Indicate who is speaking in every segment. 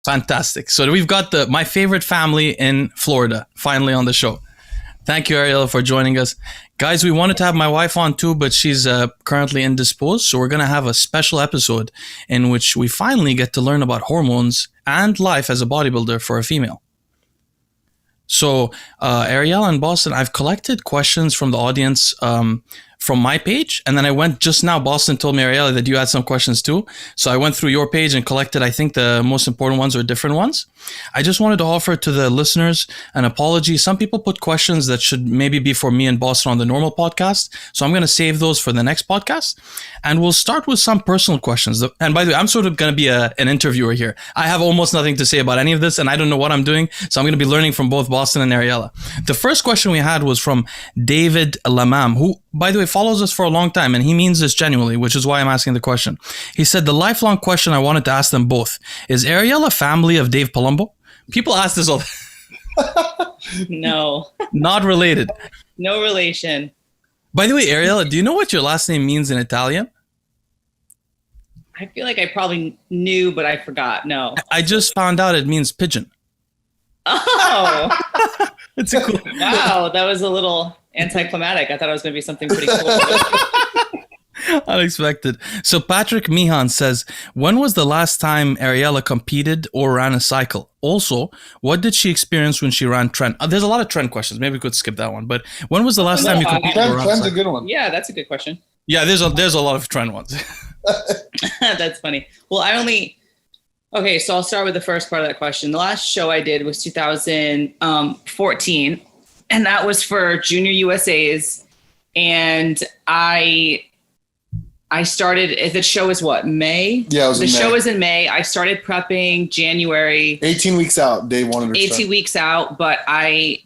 Speaker 1: Fantastic. So we've got my favorite family in Florida finally on the show. Thank you, Ariella, for joining us. Guys, we wanted to have my wife on too, but she's currently indisposed. So we're going to have a special episode in which we finally get to learn about hormones and life as a bodybuilder for a female. So, Ariella and Bostin, I've collected questions from the audience from my page. And then I went just now, Bostin told me, Ariella, that you had some questions too. So I went through your page and collected, I think, the most important ones or different ones. I just wanted to offer to the listeners an apology. Some people put questions that should maybe be for me and Bostin on the normal podcast. So I'm going to save those for the next podcast. And we'll start with some personal questions. And by the way, I'm sort of going to be an interviewer here. I have almost nothing to say about any of this, and I don't know what I'm doing. So I'm going to be learning from both Bostin and Ariella. The first question we had was from David Lamam, who, by the way, follows us for a long time, and he means this genuinely, which is why I'm asking the question. He said, the lifelong question I wanted to ask them both, is Ariella family of Dave Palumbo? People ask this all.
Speaker 2: No.
Speaker 1: Not related.
Speaker 2: No relation.
Speaker 1: By the way, Ariella, do you know what your last name means in Italian?
Speaker 2: I feel like I probably knew, but I forgot. No.
Speaker 1: I just found out it means pigeon.
Speaker 2: Oh.
Speaker 1: It's a cool.
Speaker 2: Wow, that was a little anticlimactic. I thought it was going to be something pretty cool.
Speaker 1: Unexpected. So Patrick Mihan says, when was the last time Ariella competed or ran a cycle? Also, what did she experience when she ran TREN? There's a lot of TREN questions. Maybe we could skip that one. But when was the last time you competed or ran a cycle?
Speaker 3: TREN's a good one.
Speaker 2: Yeah, that's a good question.
Speaker 1: Yeah, there's a lot of TREN ones.
Speaker 2: That's funny. Well, okay, so I'll start with the first part of that question. The last show I did was 2014, and that was for Junior USA's. And I started, the show is what, May?
Speaker 3: Yeah, it was
Speaker 2: the
Speaker 3: in May.
Speaker 2: show was in May. I started prepping January.
Speaker 3: 18 weeks out, Dave wanted to
Speaker 2: 18 weeks out, but I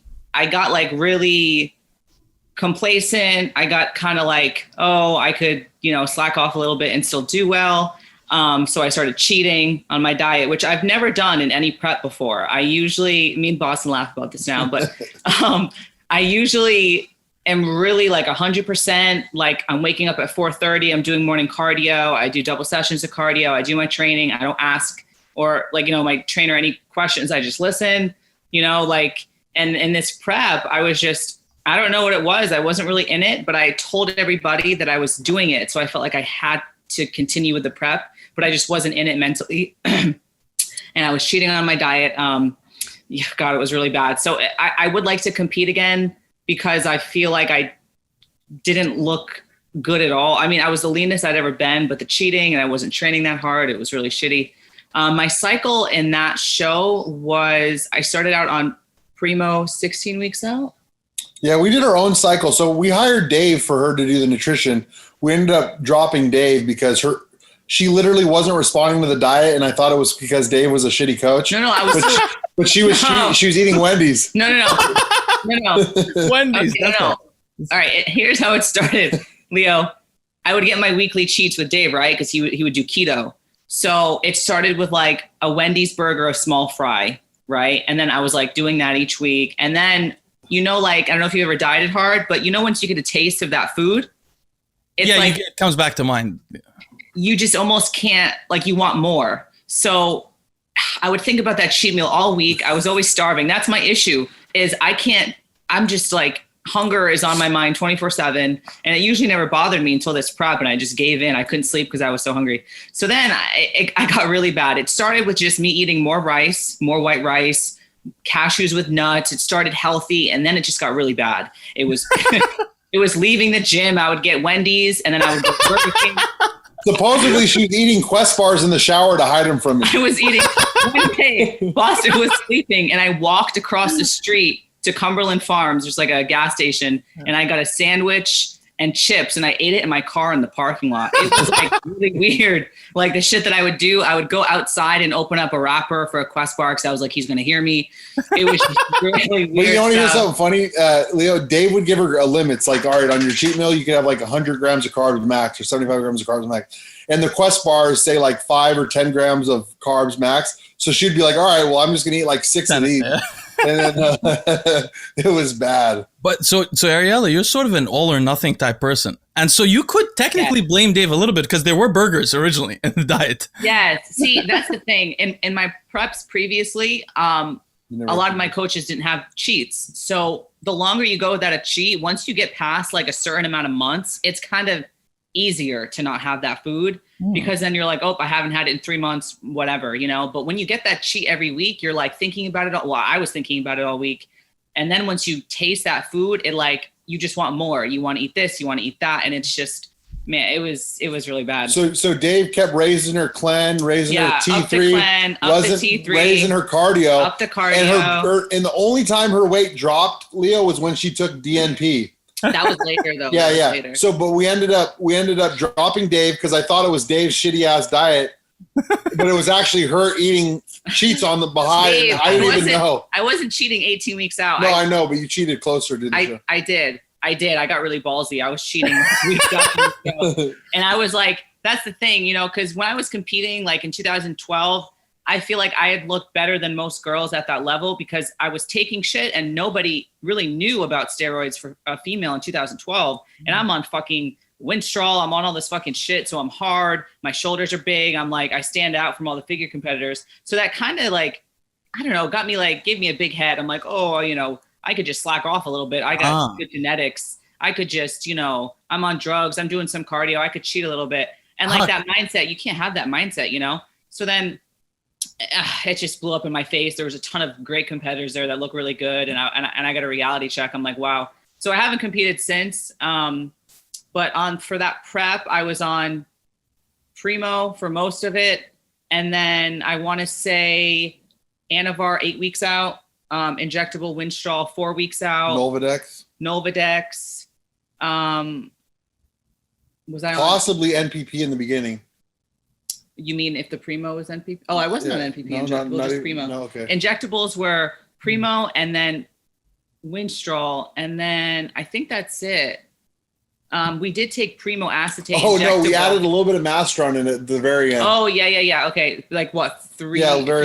Speaker 2: got like really complacent. I got kind of like, oh, I could, slack off a little bit and still do well. So I started cheating on my diet, which I've never done in any prep before. Me and Bostin laugh about this now, but I usually am really like 100%. Like I'm waking up at 4:30. I'm doing morning cardio. I do double sessions of cardio. I do my training. I don't ask or my trainer any questions. I just listen, and in this prep, I don't know what it was. I wasn't really in it, but I told everybody that I was doing it. So I felt like I had to continue with the prep, but I just wasn't in it mentally. And I was cheating on my diet. God, it was really bad. So I would like to compete again because I feel like I didn't look good at all. I mean, I was the leanest I'd ever been, but the cheating and I wasn't training that hard. It was really shitty. My cycle in that show was, I started out on Primo 16 weeks out.
Speaker 3: Yeah, we did our own cycle. So we hired Dave for her to do the nutrition. We ended up dropping Dave because she literally wasn't responding to the diet, and I thought it was because Dave was a shitty coach.
Speaker 2: No, I was.
Speaker 3: But she was eating Wendy's.
Speaker 2: No.
Speaker 1: Wendy's.
Speaker 2: Okay, no. All right, here's how it started, Leo. I would get my weekly cheats with Dave, right? Because he would do keto. So it started with like a Wendy's burger, a small fry, right? And then I was like doing that each week, and then. I don't know if you ever dieted hard, but once you get a taste of that food, it's
Speaker 1: it comes back to mind.
Speaker 2: You just almost can't, you want more. So I would think about that cheat meal all week. I was always starving. That's my issue is I'm just like, hunger is on my mind 24/7. And it usually never bothered me until this prep. And I just gave in. I couldn't sleep because I was so hungry. So then I got really bad. It started with just me eating more rice, more white rice, cashews with nuts. It started healthy, and then it just got really bad. It was it was leaving the gym. I would get Wendy's, and then I would go to Burger King.
Speaker 3: Supposedly she was eating Quest bars in the shower to hide them from me.
Speaker 2: I was eating. One day, Bostin was sleeping, and I walked across the street to Cumberland Farms. There's like a gas station, and I got a sandwich and chips, and I ate it in my car in the parking lot. It was like really weird. Like the shit that I would do, I would go outside and open up a wrapper for a Quest bar because I was like, he's going to hear me. It was just really weird.
Speaker 3: But you want to hear something funny? Leo, Dave would give her a limit. It's like, all right, on your cheat meal, you can have like 100 grams of carbs max or 75 grams of carbs max. And the Quest bars say like 5 or 10 grams of carbs max. So she'd be like, all right, well, I'm just going to eat like 6 of these. And then it was bad.
Speaker 1: But so Ariella, you're sort of an all or nothing type person. And so you could technically blame Dave a little bit because there were burgers originally in the diet.
Speaker 2: Yes. See, that's the thing. In my preps previously, a lot of my coaches didn't have cheats. So the longer you go without a cheat, once you get past like a certain amount of months, it's kind of easier to not have that food because then you're like, oh, I haven't had it in 3 months, whatever, you know. But when you get that cheat every week, you're like thinking about it. Well, I was thinking about it all week. And then once you taste that food, it like, you just want more. You want to eat this, you want to eat that. And it's just, man, it was really bad.
Speaker 3: So Dave kept raising her Clen, raising her T3,
Speaker 2: up the Clen, up the T3,
Speaker 3: raising her cardio,
Speaker 2: up the cardio.
Speaker 3: And the only time her weight dropped, Leo, was when she took DNP.
Speaker 2: That was later though.
Speaker 3: Yeah.
Speaker 2: Later.
Speaker 3: So, but we ended up dropping Dave because I thought it was Dave's shitty ass diet, but it was actually her eating cheats on the behind.
Speaker 2: Dave,
Speaker 3: I didn't even know.
Speaker 2: I wasn't cheating 18 weeks out.
Speaker 3: No, I know, but you cheated closer, didn't you?
Speaker 2: I did. I got really ballsy. I was cheating weeks out. And I was like, that's the thing, you know, because when I was competing, like in 2012, I feel like I had looked better than most girls at that level because I was taking shit and nobody really knew about steroids for a female in 2012. And I'm on fucking Winstrol. I'm on all this fucking shit. So I'm hard. My shoulders are big. I'm like, I stand out from all the figure competitors. So that kind of like, I don't know, got me like, gave me a big head. I'm like, oh, you know, I could just slack off a little bit. I got good genetics. I could just, you know, I'm on drugs. I'm doing some cardio. I could cheat a little bit. And like that mindset, you can't have that mindset, you know? So then it just blew up in my face. There was a ton of great competitors there that look really good. And I got a reality check. I'm like, wow. So I haven't competed since. But for that prep, I was on Primo for most of it. And then I want to say Anavar 8 weeks out, injectable Winstrol 4 weeks out. Nolvadex. Was I
Speaker 3: possibly on NPP in the beginning?
Speaker 2: You mean if the Primo was NPP? Oh, I wasn't on NPP.
Speaker 3: No,
Speaker 2: injectable,
Speaker 3: not
Speaker 2: just
Speaker 3: even,
Speaker 2: Primo.
Speaker 3: No, okay.
Speaker 2: Injectables were Primo and then Winstrol, and then I think that's it. We did take Primo acetate.
Speaker 3: Oh no, we added a little bit of Masteron in it at the very end.
Speaker 2: Oh yeah. Okay, like what, 3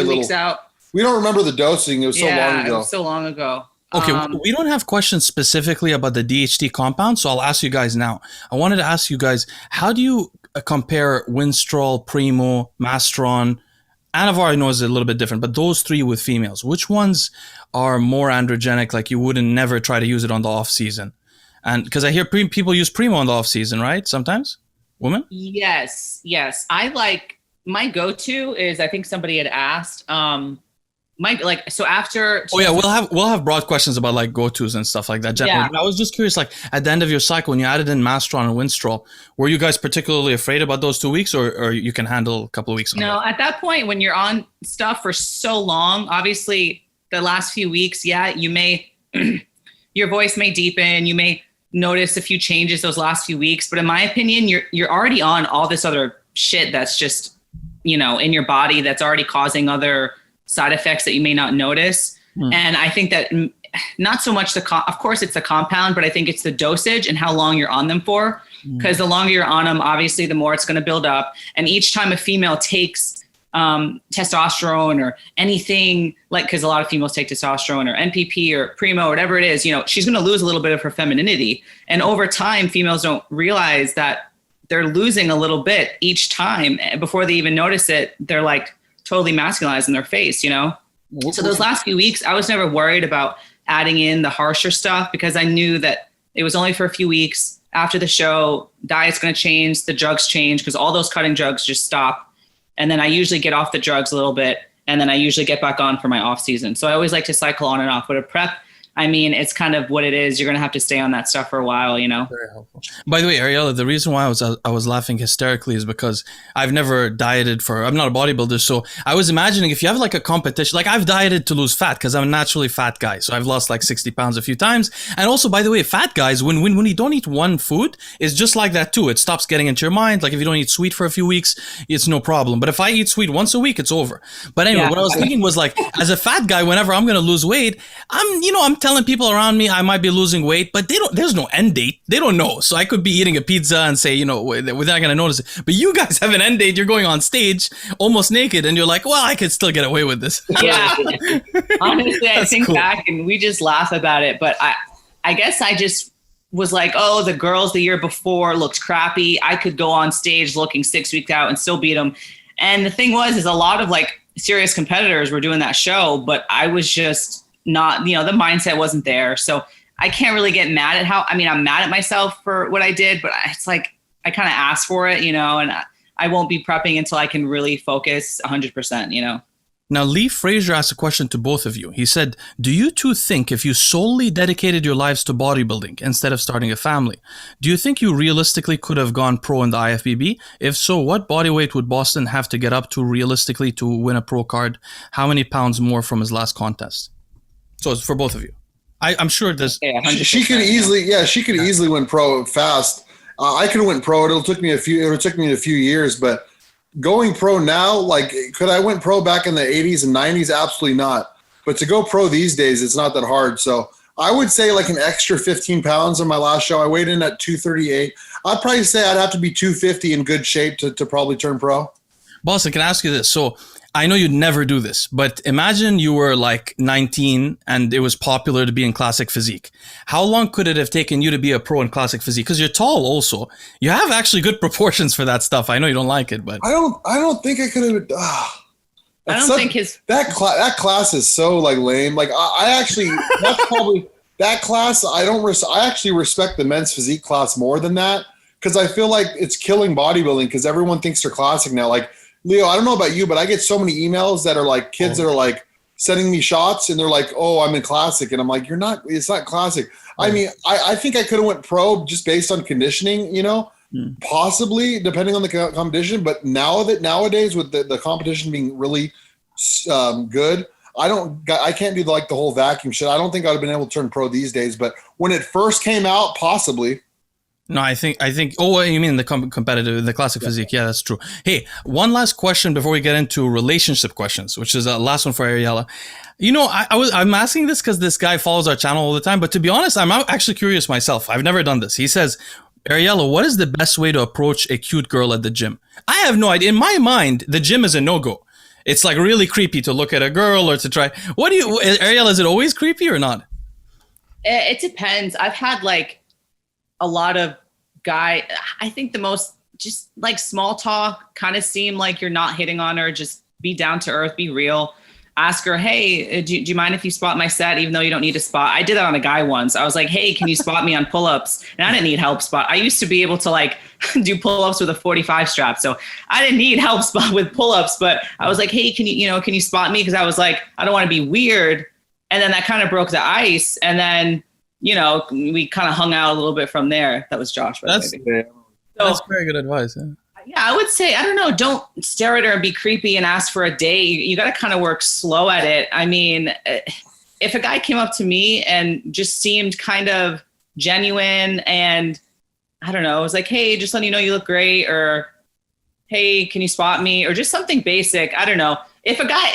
Speaker 2: weeks out?
Speaker 3: We don't remember the dosing. It was so long ago.
Speaker 2: It was so long ago.
Speaker 1: Okay, we don't have questions specifically about the DHT compound, so I'll ask you guys now. I wanted to ask you guys, how do you compare Winstrol, Primo, Masteron? Anavar I know is a little bit different, but those three with females, which ones are more androgenic, like you wouldn't never try to use it on the off season? And because I hear people use Primo on the off season, right? Sometimes, women?
Speaker 2: Yes. I like, my go-to is, I think somebody had asked, after.
Speaker 1: Oh yeah, we'll have broad questions about like go-tos and stuff like that. Yeah. I was just curious, like at the end of your cycle, when you added in Masteron and Winstrol, were you guys particularly afraid about those 2 weeks, or you can handle a couple of weeks?
Speaker 2: No, at that point, when you're on stuff for so long, obviously the last few weeks, you may, your voice may deepen, you may notice a few changes those last few weeks, but in my opinion, you're already on all this other shit that's just, you know, in your body that's already causing other side effects that you may not notice. And I think that not so much of course it's the compound, but I think it's the dosage and how long you're on them for, because the longer you're on them, obviously the more it's going to build up. And each time a female takes testosterone or anything, like, because a lot of females take testosterone or NPP or Primo or whatever it is, you know, she's going to lose a little bit of her femininity. And over time, females don't realize that they're losing a little bit each time. Before they even notice it, they're like totally masculinized in their face, you know? So those last few weeks, I was never worried about adding in the harsher stuff because I knew that it was only for a few weeks. After the show, diet's going to change, the drugs change, because all those cutting drugs just stop. And then I usually get off the drugs a little bit, and then I usually get back on for my off season. So I always like to cycle on and off. But a prep, I mean, it's kind of what it is. You're going to have to stay on that stuff for a while, you know?
Speaker 1: Very helpful. By the way, Ariella, the reason why I was laughing hysterically is because I've never dieted I'm not a bodybuilder. So I was imagining if you have like a competition, like I've dieted to lose fat because I'm a naturally fat guy. So I've lost like 60 pounds a few times. And also, by the way, fat guys, when you don't eat one food, it's just like that too. It stops getting into your mind. Like if you don't eat sweet for a few weeks, it's no problem. But if I eat sweet once a week, it's over. But anyway, what I was thinking was like, as a fat guy, whenever I'm going to lose weight, I'm telling people around me I might be losing weight, but there's no end date. They don't know. So I could be eating a pizza and say, you know, we're not going to notice it. But you guys have an end date. You're going on stage almost naked and you're like, well, I could still get away with this.
Speaker 2: Yeah. Honestly, I think
Speaker 1: cool.
Speaker 2: back and we just laugh about it. But I guess I just was like, oh, the girls the year before looked crappy. I could go on stage looking 6 weeks out and still beat them. And the thing is a lot of like serious competitors were doing that show, but I was just not, you know, the mindset wasn't there. So I can't really get mad at I'm mad at myself for what I did, but it's like, I kind of asked for it, you know, and I won't be prepping until I can really focus 100%, you know.
Speaker 1: Now, Lee Frazier asked a question to both of you. He said, do you two think if you solely dedicated your lives to bodybuilding instead of starting a family, do you think you realistically could have gone pro in the IFBB? If so, what body weight would Bostin have to get up to realistically to win a pro card? How many pounds more from his last contest? So it's for both of you. I'm sure there's...
Speaker 2: Yeah,
Speaker 3: she could easily win pro fast. I could have went pro. It took me a few years, but going pro now, like, could I went pro back in the 80s and 90s? Absolutely not. But to go pro these days, it's not that hard. So I would say like an extra 15 pounds on my last show. I weighed in at 238. I'd probably say I'd have to be 250 in good shape to probably turn pro.
Speaker 1: Bostin, can I ask you this? So I know you'd never do this, but imagine you were like 19 and it was popular to be in classic physique. How long could it have taken you to be a pro in classic physique? Because you're tall also. You have actually good proportions for that stuff. I know you don't like it, but...
Speaker 3: I don't think I could have...
Speaker 2: I don't think his...
Speaker 3: That class is so like lame. Like I actually... That's probably... That class, I actually respect the men's physique class more than that because I feel like it's killing bodybuilding because everyone thinks they're classic now. Like, Leo, I don't know about you, but I get so many emails that are like kids that are like sending me shots and they're like, oh, I'm in classic. And I'm like, it's not classic. I mean, I think I could have went pro just based on conditioning, you know, possibly depending on the competition. But nowadays with the competition being really good, I can't do the whole vacuum shit. I don't think I'd have been able to turn pro these days, but when it first came out, possibly.
Speaker 1: No, I think. Oh, you mean the competitive, the classic physique? Yeah, that's true. Hey, one last question before we get into relationship questions, which is the last one for Ariella. You know, I'm asking this because this guy follows our channel all the time. But to be honest, I'm actually curious myself. I've never done this. He says, Ariella, what is the best way to approach a cute girl at the gym? I have no idea. In my mind, the gym is a no-go. It's like really creepy to look at a girl or to try. Ariella, is it always creepy or not?
Speaker 2: It depends. I've had like a lot of I think the most just like small talk kind of seem like you're not hitting on her. Just be down to earth, be real. Ask her, hey, do you mind if you spot my set, even though you don't need a spot? I did that on a guy once. I was like, hey, can you spot me on pull-ups? And I didn't need help spot. I used to be able to like do pull-ups with a 45 strap. So I didn't need help spot with pull-ups, but I was like, hey, can you spot me? Because I was like, I don't want to be weird. And then that kind of broke the ice. And then, you know, we kind of hung out a little bit from there. That was Josh.
Speaker 1: That's very good advice.
Speaker 2: Yeah, I would say, I don't know, don't stare at her and be creepy and ask for a date. You got to kind of work slow at it. I mean, if a guy came up to me and just seemed kind of genuine and I don't know, it was like, hey, just letting you know you look great, or hey, can you spot me? Or just something basic. I don't know. If a guy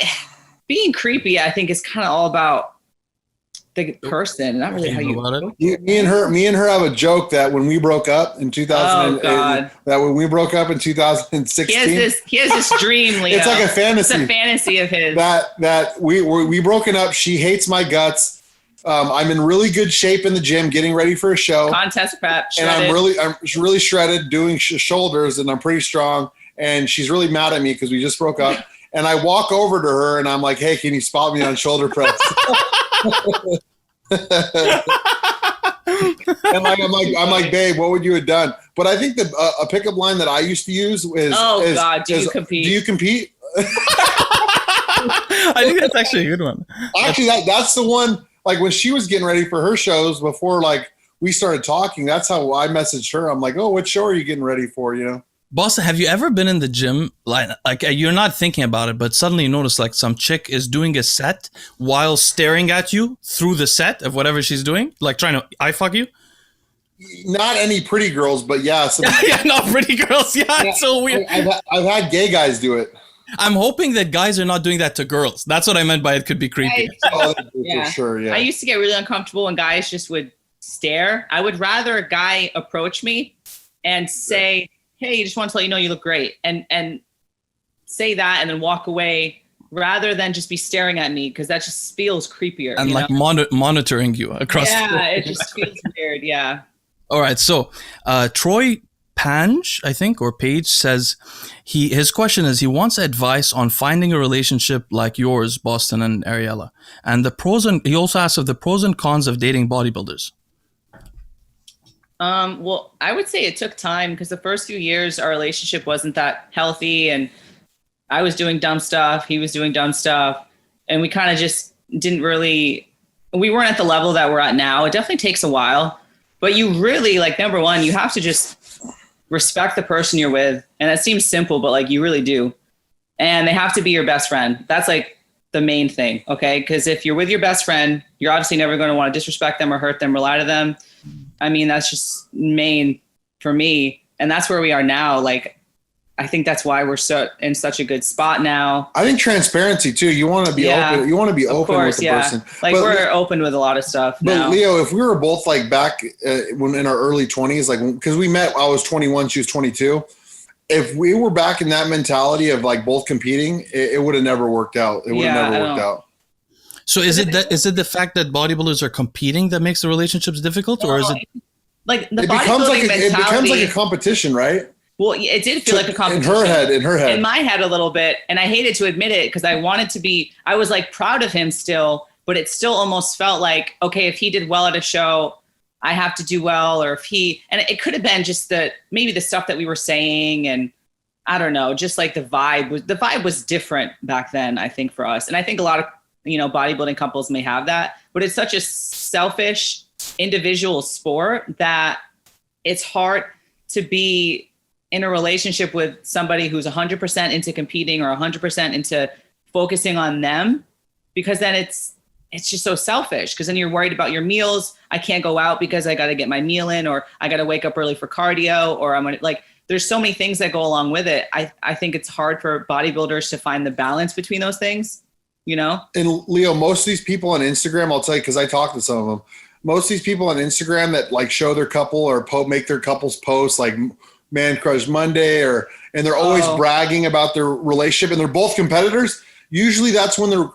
Speaker 2: being creepy, I think is kind of all about the person, not really how you
Speaker 1: about
Speaker 3: it. Me and her have a joke that when we broke up in 2016,
Speaker 2: he has this dream, Leo.
Speaker 3: It's like a fantasy.
Speaker 2: It's a fantasy of his.
Speaker 3: That we broken up. She hates my guts. I'm in really good shape in the gym, getting ready for a show.
Speaker 2: Contest prep.
Speaker 3: Shredded. And I'm really shredded, doing shoulders, and I'm pretty strong. And she's really mad at me because we just broke up. And I walk over to her and I'm like, hey, can you spot me on shoulder press? And I'm like, babe, what would you have done? But I think a pickup line that I used to use is, do you compete? Do you compete?
Speaker 1: I think that's actually a good one.
Speaker 3: Actually, that's the one. Like when she was getting ready for her shows before, like we started talking. That's how I messaged her. I'm like, oh, what show are you getting ready for? You know.
Speaker 1: Bostin, have you ever been in the gym, like you're not thinking about it, but suddenly you notice like some chick is doing a set while staring at you through the set of whatever she's doing, like trying to eye fuck you?
Speaker 3: Not any pretty girls, but yeah.
Speaker 1: Yeah, not pretty girls. Yeah, it's so weird.
Speaker 3: I've had gay guys do it.
Speaker 1: I'm hoping that guys are not doing that to girls. That's what I meant by it could be creepy.
Speaker 3: Oh, for sure, yeah.
Speaker 2: I used to get really uncomfortable when guys just would stare. I would rather a guy approach me and say, hey, just want to let you know you look great. And say that and then walk away rather than just be staring at me, because that just feels creepier.
Speaker 1: And like monitoring you across.
Speaker 2: Yeah, it just feels weird. Yeah.
Speaker 1: All right. So Troy Pange, I think, or Page says his question is he wants advice on finding a relationship like yours, Bostin and Ariella, and he also asks of the pros and cons of dating bodybuilders.
Speaker 2: Well, I would say it took time, because the first few years our relationship wasn't that healthy, and I was doing dumb stuff, he was doing dumb stuff, and we kind of just we weren't at the level that we're at now. It definitely takes a while, but you really, like, number one, you have to just respect the person you're with. And that seems simple, but like, you really do. And they have to be your best friend. That's like the main thing. Okay. Because if you're with your best friend, you're obviously never going to want to disrespect them or hurt them or lie to them. I mean, that's just main for me. And that's where we are now. Like, I think that's why we're in such a good spot now.
Speaker 3: I think transparency too. You want to be open. You want to be open with the person.
Speaker 2: Like, but we're open with a lot of stuff.
Speaker 3: But
Speaker 2: now.
Speaker 3: Leo, if we were both like back when in our early 20s, like, because we met, I was 21, she was 22. If we were back in that mentality of like both competing, it would have never worked out. It would have never worked out.
Speaker 1: So is it the fact that bodybuilders are competing that makes the relationships difficult, or is it
Speaker 2: like the
Speaker 3: it becomes like a competition, right?
Speaker 2: Well, it did feel like a competition.
Speaker 3: In her head.
Speaker 2: In my head a little bit. And I hated to admit it, because I wanted to be, I was like proud of him still, but it still almost felt like, okay, if he did well at a show, I have to do well. Or and it could have been just maybe the stuff that we were saying. And I don't know, just like the vibe was different back then, I think, for us. And I think a lot of, bodybuilding couples may have that, but it's such a selfish individual sport that it's hard to be in a relationship with somebody who's 100% into competing or 100% into focusing on them, because then it's just so selfish, because then you're worried about your meals. I can't go out because I got to get my meal in, or I got to wake up early for cardio, or I'm going to, like, there's so many things that go along with it. I think it's hard for bodybuilders to find the balance between those things, And
Speaker 3: Leo, most of these people on Instagram, I'll tell you, because I talked to some of them, most of these people on Instagram that like show their couple or make their couples posts like Man Crush Monday, and they're always bragging about their relationship, and they're both competitors. Usually that's when their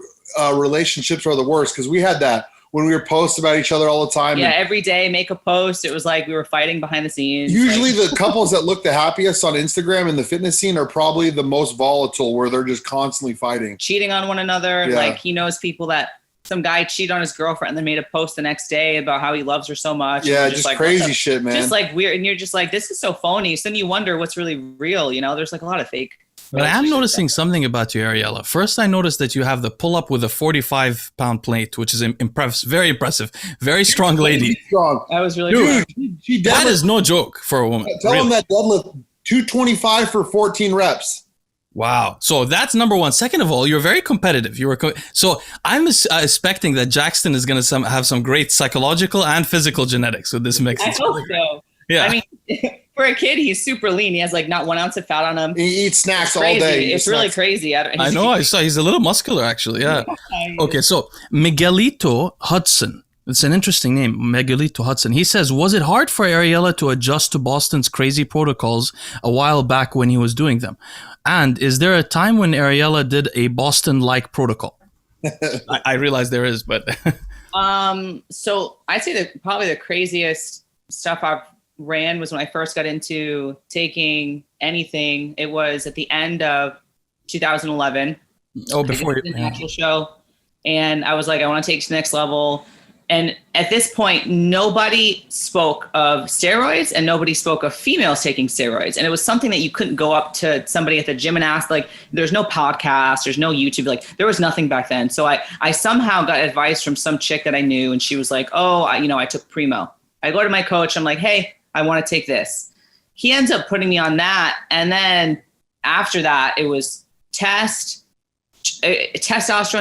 Speaker 3: relationships are the worst, because we had that when we were posting about each other all the time.
Speaker 2: Yeah, every day make a post. It was like we were fighting behind the scenes.
Speaker 3: Usually the couples that look the happiest on Instagram in the fitness scene are probably the most volatile, where they're just constantly fighting.
Speaker 2: Cheating on one another. Yeah. Like, he knows people that some guy cheated on his girlfriend and then made a post the next day about how he loves her so much.
Speaker 3: Yeah, just like, crazy shit, man.
Speaker 2: Just like weird. And you're just like, this is so phony. So then you wonder what's really real. There's like a lot of fake.
Speaker 1: But I am noticing something about you, Ariella. First, I noticed that you have the pull-up with a 45-pound plate, which is impressive, very impressive, very strong lady.
Speaker 3: Strong.
Speaker 2: That was really
Speaker 1: Dude, that is no joke for a woman.
Speaker 3: Tell him that deadlift 225 for 14 reps.
Speaker 1: Wow. So that's number one. Second of all, you're very competitive. So I'm expecting that Jackson is going to have some great psychological and physical genetics with this mix.
Speaker 2: I hope so. Yeah. I mean, for a kid, he's super lean. He has like not 1 ounce of fat on him.
Speaker 3: He eats snacks all day.
Speaker 2: It's really crazy.
Speaker 1: I know. I saw he's a little muscular, actually. Yeah. Okay. So Miguelito Hudson. It's an interesting name, Miguelito Hudson. He says, was it hard for Ariella to adjust to Bostin's crazy protocols a while back when he was doing them? And is there a time when Ariella did a Bostin-like protocol? I realize there is, but...
Speaker 2: So I'd say that probably the craziest stuff I've ran was when I first got into taking anything. It was at the end of 2011.
Speaker 1: Oh, before
Speaker 2: the actual show. And I was like, I want to take it to the next level. And at this point, nobody spoke of steroids and nobody spoke of females taking steroids. And it was something that you couldn't go up to somebody at the gym and ask. Like, there's no podcast, there's no YouTube. Like, there was nothing back then. So I somehow got advice from some chick that I knew, and she was like, I took Primo. I go to my coach. I'm like, hey, I want to take this. He ends up putting me on that. And then after that, it was testosterone,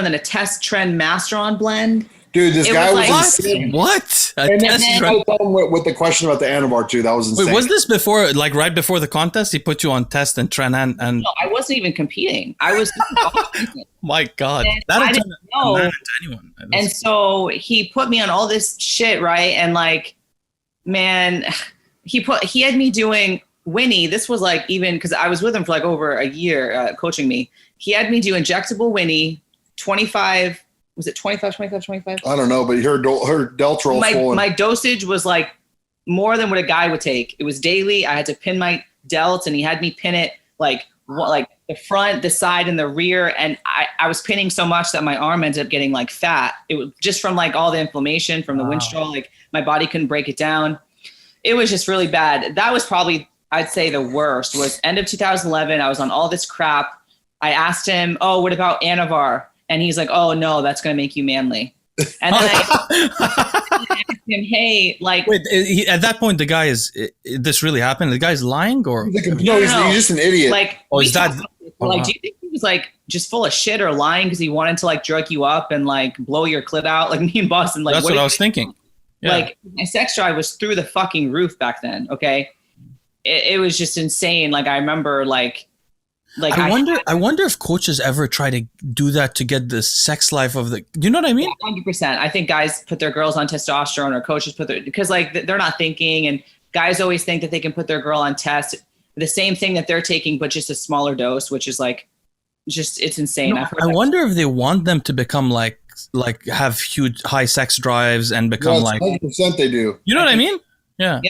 Speaker 2: then a TREN Masteron blend.
Speaker 3: Dude, this
Speaker 2: It
Speaker 3: guy was
Speaker 2: was
Speaker 3: insane.
Speaker 1: What?
Speaker 3: And then I told him with the question about the anabar too. That was insane.
Speaker 1: Wait, was this before, like right before the contest? He put you on test and TREN and
Speaker 2: No, I wasn't even competing. I was.
Speaker 1: my God,
Speaker 2: And
Speaker 1: that'll
Speaker 2: I
Speaker 1: turn
Speaker 2: didn't
Speaker 1: a
Speaker 2: know.
Speaker 1: man into anyone.
Speaker 2: And so he put me on all this shit, right? And like, man, he had me doing Winnie. This was like, even because I was with him for like over a year coaching me. He had me do injectable Winnie, 25. Was it 25?
Speaker 3: I don't know, but her delts were all swollen.
Speaker 2: My dosage was like more than what a guy would take. It was daily. I had to pin my delts, and he had me pin it like the front, the side, and the rear. And I was pinning so much that my arm ended up getting like fat. It was just from like all the inflammation from the Winstrol. Like my body couldn't break it down. It was just really bad. That was probably, I'd say, the worst. Was end of 2011. I was on all this crap. I asked him, "Oh, what about Anavar?" And he's like, "Oh no, that's gonna make you manly." And then I asked him, "Hey, like."
Speaker 1: Wait, at that point, the guy this really happened? The guy's lying, or
Speaker 3: He's just an idiot.
Speaker 2: Like,
Speaker 1: is that?
Speaker 2: Like, do you think he was like just full of shit or lying because he wanted to like jerk you up and like blow your clit out, like me and Bostin? Like,
Speaker 1: that's what I was thinking. Yeah.
Speaker 2: Like, my sex drive was through the fucking roof back then. Okay, it was just insane. Like, I remember like.
Speaker 1: I wonder if coaches ever try to do that to get the sex life of the. You know what I mean?
Speaker 2: 100%. I think guys put their girls on testosterone, or coaches because like they're not thinking, and guys always think that they can put their girl on test, the same thing that they're taking, but just a smaller dose, which is like, just it's insane.
Speaker 1: No, I wonder if they want them to become like have huge high sex drives and become like
Speaker 3: 100% they do.
Speaker 1: You know what I mean? Yeah.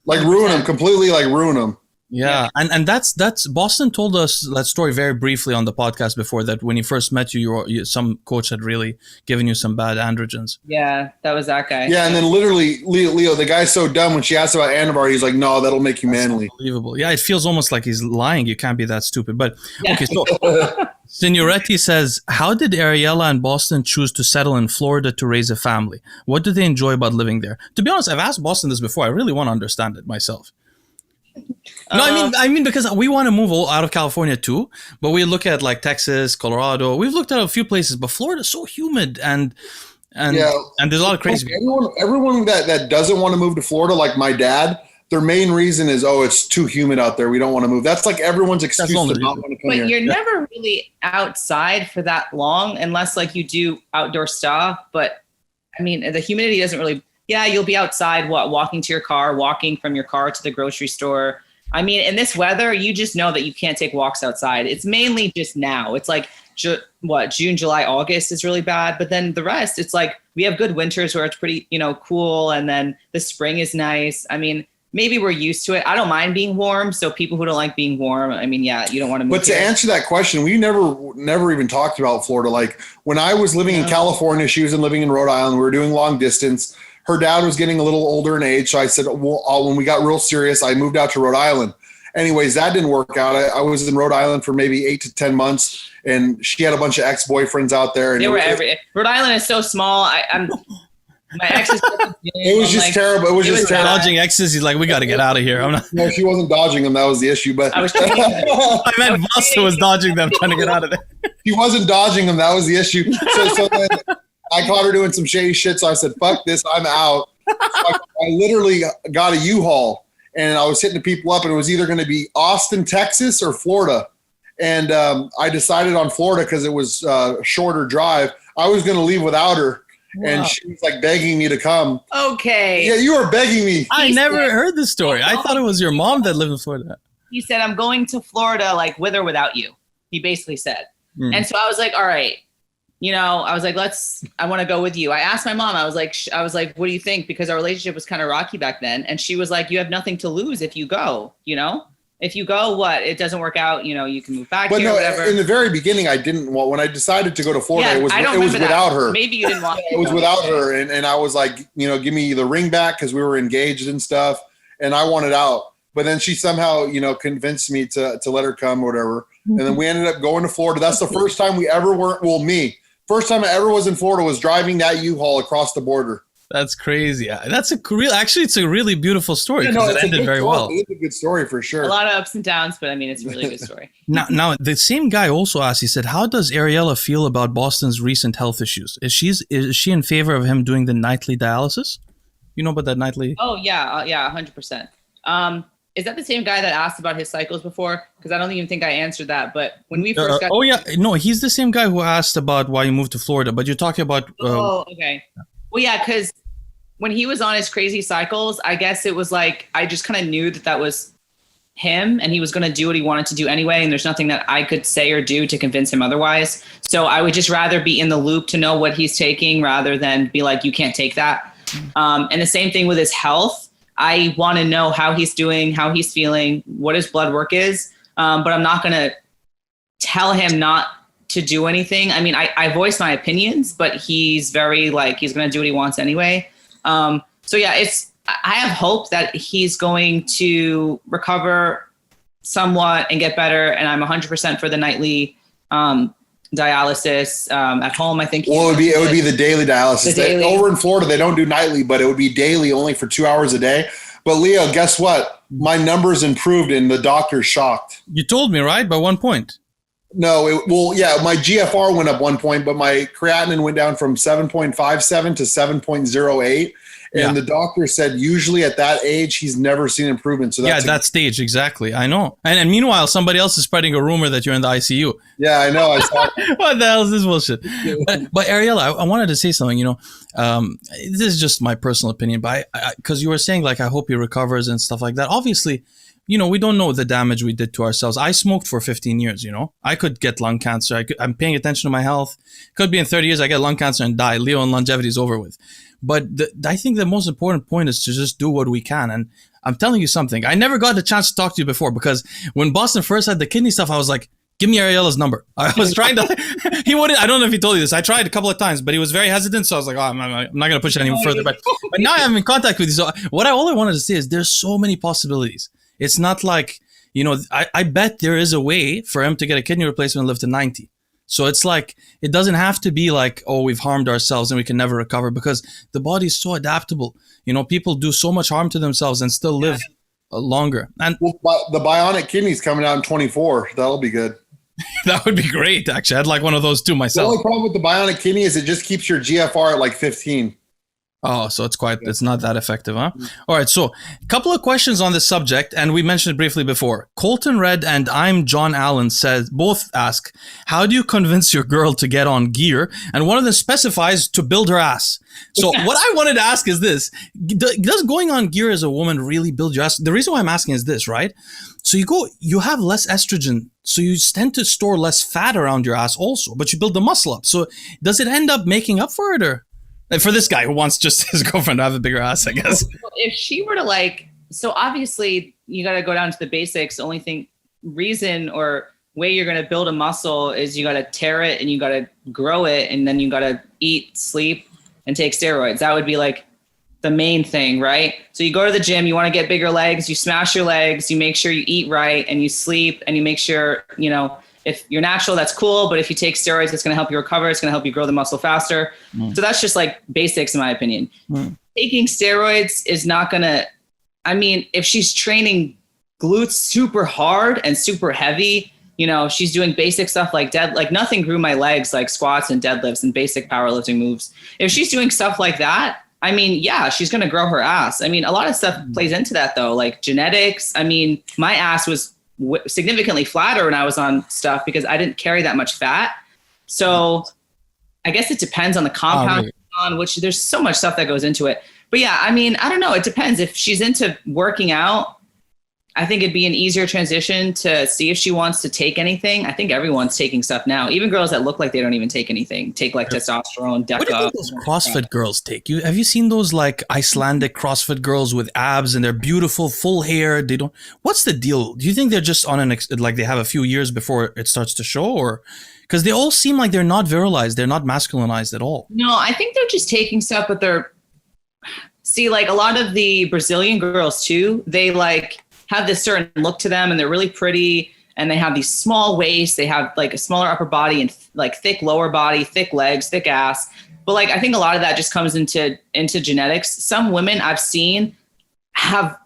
Speaker 3: Like ruin them completely. Like ruin them.
Speaker 1: Yeah, and that's Bostin told us that story very briefly on the podcast before, that when he first met you, some coach had really given you some bad androgens.
Speaker 2: Yeah, that was that guy.
Speaker 3: Yeah, and then literally Leo, the guy's so dumb when she asked about Anavar, he's like, "No, that'll make you manly."
Speaker 1: Unbelievable. Yeah, it feels almost like he's lying. You can't be that stupid. But okay, so Signoretti says, how did Ariella and Bostin choose to settle in Florida to raise a family? What do they enjoy about living there? To be honest, I've asked Bostin this before. I really want to understand it myself. No, I mean because we want to move out of California too, but we look at like Texas, Colorado. We've looked at a few places, but Florida's so humid and there's a lot of crazy people.
Speaker 3: Everyone that doesn't want to move to Florida, like my dad, their main reason is, it's too humid out there. We don't want to move. That's like everyone's excuse to not want to come here.
Speaker 2: But you're never really outside for that long unless like you do outdoor stuff. But I mean, the humidity doesn't really. Yeah, you'll be outside, walking to your car, walking from your car to the grocery store. I mean, in this weather, you just know that you can't take walks outside. It's mainly just now. It's like, June, July, August is really bad. But then the rest, it's like we have good winters where it's pretty, cool. And then the spring is nice. I mean, maybe we're used to it. I don't mind being warm. So people who don't like being warm, I mean, yeah, you don't want to move.
Speaker 3: But to answer that question, we never even talked about Florida. Like when I was living in California, she was living in Rhode Island. We were doing long distance. Her dad was getting a little older in age. So I said, well, when we got real serious, I moved out to Rhode Island. Anyways, that didn't work out. I was in Rhode Island for maybe 8 to 10 months, and she had a bunch of ex-boyfriends out there. And
Speaker 2: they were Rhode Island is so small. My ex is.
Speaker 3: It was just terrible. It was just terrible.
Speaker 1: Dodging exes. He's like, we got to get out of here. I'm not.
Speaker 3: No, she wasn't dodging them. That was the issue. But
Speaker 1: I meant Bostin was dodging them, trying to get out of there.
Speaker 3: She wasn't dodging them. That was the issue. So then I caught her doing some shady shit. So I said, fuck this. I'm out. So I literally got a U-Haul, and I was hitting the people up, and it was either going to be Austin, Texas or Florida. And I decided on Florida because it was a shorter drive. I was going to leave without her. Wow. And she was like begging me to come.
Speaker 2: Okay.
Speaker 3: Yeah, you were begging me.
Speaker 1: I never heard this story. I thought it was your mom that lived in Florida.
Speaker 2: He said, I'm going to Florida, like with or without you. He basically said. And so I was like, all right. I was like, I want to go with you. I asked my mom, I was like, what do you think? Because our relationship was kind of rocky back then. And she was like, you have nothing to lose if you go, if you go, it doesn't work out, you can move back here or whatever.
Speaker 3: In the very beginning, I didn't want, when I decided to go to Florida, it was without her.
Speaker 2: Maybe you didn't want
Speaker 3: it. It was without her. And I was like, give me the ring back because we were engaged and stuff. And I wanted out. But then she somehow, convinced me to let her come or whatever. And then we ended up going to Florida. That's the first time we ever were, first time I ever was in Florida was driving that U-Haul across the border.
Speaker 1: That's crazy. That's actually, it's a really beautiful story because it ended very well.
Speaker 3: It's a good story for sure.
Speaker 2: A lot of ups and downs, but I mean, it's a really good story.
Speaker 1: Now, the same guy also asked, he said, how does Ariella feel about Bostin's recent health issues? Is she in favor of him doing the nightly dialysis? You know about that nightly?
Speaker 2: Oh, yeah. Yeah, 100%. Is that the same guy that asked about his cycles before? Because I don't even think I answered that. But when we first got...
Speaker 1: Oh, yeah. No, he's the same guy who asked about why you moved to Florida. But you're talking about...
Speaker 2: oh, okay. Well, yeah, because when he was on his crazy cycles, I guess it was like, I just kind of knew that was him and he was going to do what he wanted to do anyway. And there's nothing that I could say or do to convince him otherwise. So I would just rather be in the loop to know what he's taking rather than be like, you can't take that. And the same thing with his health. I want to know how he's doing, how he's feeling, what his blood work is. But I'm not going to tell him not to do anything. I mean, I voice my opinions, but he's very like, he's going to do what he wants anyway. So yeah, I have hope that he's going to recover somewhat and get better. And I'm 100% for the nightly, dialysis, at home. I think. Well,
Speaker 3: it would be the daily dialysis. Over in Florida, they don't do nightly, but it would be daily only for 2 hours a day. But Leo, guess what? My numbers improved and the doctor's shocked.
Speaker 1: You told me, right? By 1 point.
Speaker 3: No, my GFR went up 1 point, but my creatinine went down from 7.57 to 7.08. And the doctor said usually at that age, he's never seen improvement. So that's
Speaker 1: that stage. Exactly. I know. And meanwhile, somebody else is spreading a rumor that you're in the ICU.
Speaker 3: Yeah, I know. I saw
Speaker 1: What the hell is this bullshit? But Ariella, I wanted to say something, this is just my personal opinion, but because you were saying like, I hope he recovers and stuff like that. Obviously, we don't know the damage we did to ourselves. I smoked for 15 years, I could get lung cancer. I'm paying attention to my health. Could be in 30 years, I get lung cancer and die. Leo and longevity is over with. But I think the most important point is to just do what we can. And I'm telling you something. I never got the chance to talk to you before because when Bostin first had the kidney stuff, I was like, give me Ariella's number. I was trying to, he wouldn't, I don't know if he told you this. I tried a couple of times, but he was very hesitant. So I was like, I'm not going to push it any further. But now I'm in contact with you. So all I wanted to say is there's so many possibilities. It's not like, I bet there is a way for him to get a kidney replacement and live to 90. So it's like, it doesn't have to be like, oh, we've harmed ourselves and we can never recover because the body is so adaptable. People do so much harm to themselves and still live longer. And
Speaker 3: the bionic kidney's coming out in 24. That'll be good.
Speaker 1: That would be great, actually. I'd like one of those too myself.
Speaker 3: The only problem with the bionic kidney is it just keeps your GFR at like 15.
Speaker 1: Oh, so it's not that effective, huh? All right, so a couple of questions on this subject, and we mentioned it briefly before. Colton Red and I'm John Allen both ask, how do you convince your girl to get on gear? And one of them specifies to build her ass. So what I wanted to ask is this, does going on gear as a woman really build your ass? The reason why I'm asking is this, right? So you have less estrogen, so you tend to store less fat around your ass also, but you build the muscle up. So does it end up making up for it or? For this guy who wants just his girlfriend to have a bigger ass, I guess.
Speaker 2: If she were to so obviously you got to go down to the basics. The only reason or way you're going to build a muscle is you got to tear it and you got to grow it. And then you got to eat, sleep and take steroids. That would be like the main thing, right? So you go to the gym, you want to get bigger legs, you smash your legs, you make sure you eat right and you sleep and you make sure, if you're natural, that's cool. But if you take steroids, it's going to help you recover. It's going to help you grow the muscle faster. So that's just like basics, in my opinion. Taking steroids is not going to, if she's training glutes super hard and super heavy, she's doing basic stuff like nothing grew my legs, like squats and deadlifts and basic powerlifting moves. If she's doing stuff like that, she's going to grow her ass. A lot of stuff plays into that though, like genetics. My ass was significantly flatter when I was on stuff because I didn't carry that much fat. So I guess it depends on the compound on which there's so much stuff that goes into it. But yeah, I don't know. It depends. If she's into working out, I think it'd be an easier transition to see if she wants to take anything. I think everyone's taking stuff now. Even girls that look like they don't even take anything, take like testosterone, DECA.
Speaker 1: What do you think those CrossFit girls take? Have you seen those like Icelandic CrossFit girls with abs and they're beautiful, full hair? What's the deal? Do you think they're just on like they have a few years before it starts to show, or because they all seem like they're not viralized, they're not masculinized at all?
Speaker 2: No, I think they're just taking stuff, but like a lot of the Brazilian girls too, they have this certain look to them and they're really pretty and they have these small waists. They have like a smaller upper body and like thick lower body, thick legs, thick ass. But like, I think a lot of that just comes into genetics. Some women I've seen have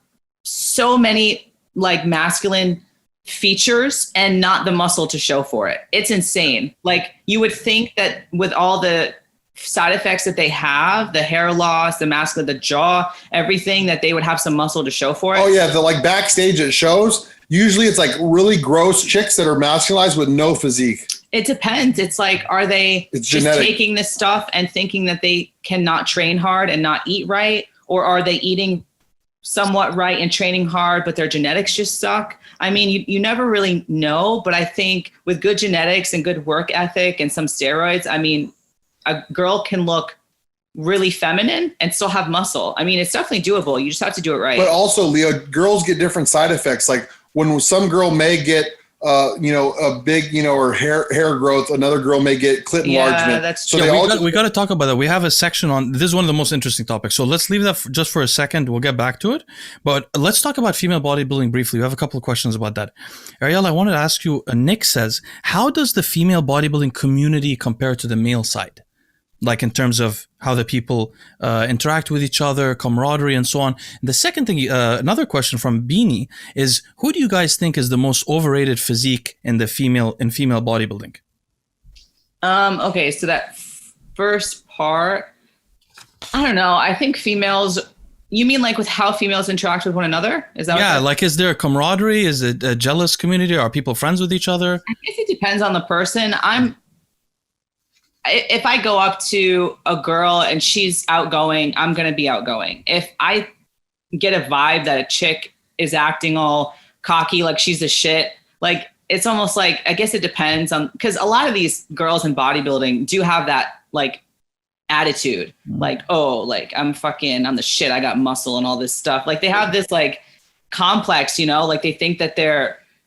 Speaker 2: so many like masculine features and not the muscle to show for it. It's insane. Like, you would think that with all the side effects that they have, the hair loss, the masculine, the jaw, everything, that they would have some muscle to show for it.
Speaker 3: Oh yeah, the like backstage at shows, usually it's like really gross chicks that are masculinized with no physique.
Speaker 2: It depends. It's like, are they
Speaker 3: It's
Speaker 2: just
Speaker 3: genetic.
Speaker 2: taking this stuff and thinking that they cannot train hard and not eat right? Or are they eating somewhat right and training hard, but their genetics just suck? I mean, you never really know, but I think with good genetics and good work ethic and some steroids, I mean, a girl can look really feminine and still have muscle. I mean, it's definitely doable. You just have to do it right.
Speaker 3: But also, Leo, girls get different side effects. Like when some girl may get, a big, or hair growth, another girl may get clit enlargement.
Speaker 2: That's
Speaker 3: so
Speaker 2: true.
Speaker 1: we got to talk about that. We have a section on this is one of the most interesting topics. So let's leave that just for a second. We'll get back to it. But let's talk about female bodybuilding briefly. We have a couple of questions about that. Ariella, I wanted to ask you. Nick says, how does the female bodybuilding community compare to the male side? Like in terms of how the people interact with each other, camaraderie, and so on. The second thing, another question from Beanie is, who do you guys think is the most overrated physique in female bodybuilding?
Speaker 2: Okay, so that first part, I don't know. I think females. You mean like with how females interact with one another? Is that?
Speaker 1: Yeah, like is there a camaraderie? Is it a jealous community? Are people friends with each other?
Speaker 2: I guess it depends on the person. If I go up to a girl and she's outgoing, I'm going to be outgoing. If I get a vibe that a chick is acting all cocky, like she's a shit, like it's almost like, I guess it depends on, because a lot of these girls in bodybuilding do have that like attitude, like, oh, like I'm the shit. I got muscle and all this stuff. Like they have this like complex, like they think that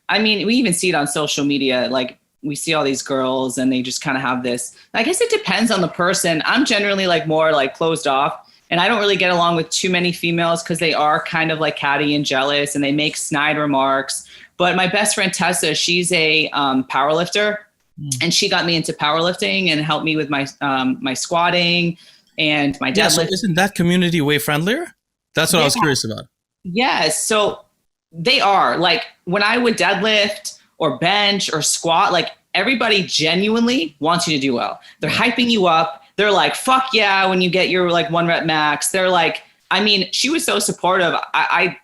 Speaker 2: I mean, we even see it on social media, like, we see all these girls and they just kind of have this, I guess it depends on the person. I'm generally like more like closed off, and I don't really get along with too many females because they are kind of like catty and jealous and they make snide remarks. But my best friend Tessa, she's a powerlifter, and she got me into powerlifting and helped me with my my squatting and my deadlift.
Speaker 1: Yeah, so isn't that community way friendlier? That's what I was curious about.
Speaker 2: Yes. So they are, like, when I would deadlift or bench or squat, like everybody genuinely wants you to do well. They're hyping you up. They're like, fuck yeah, when you get your like 1 rep max. They're like, I mean, she was so supportive. I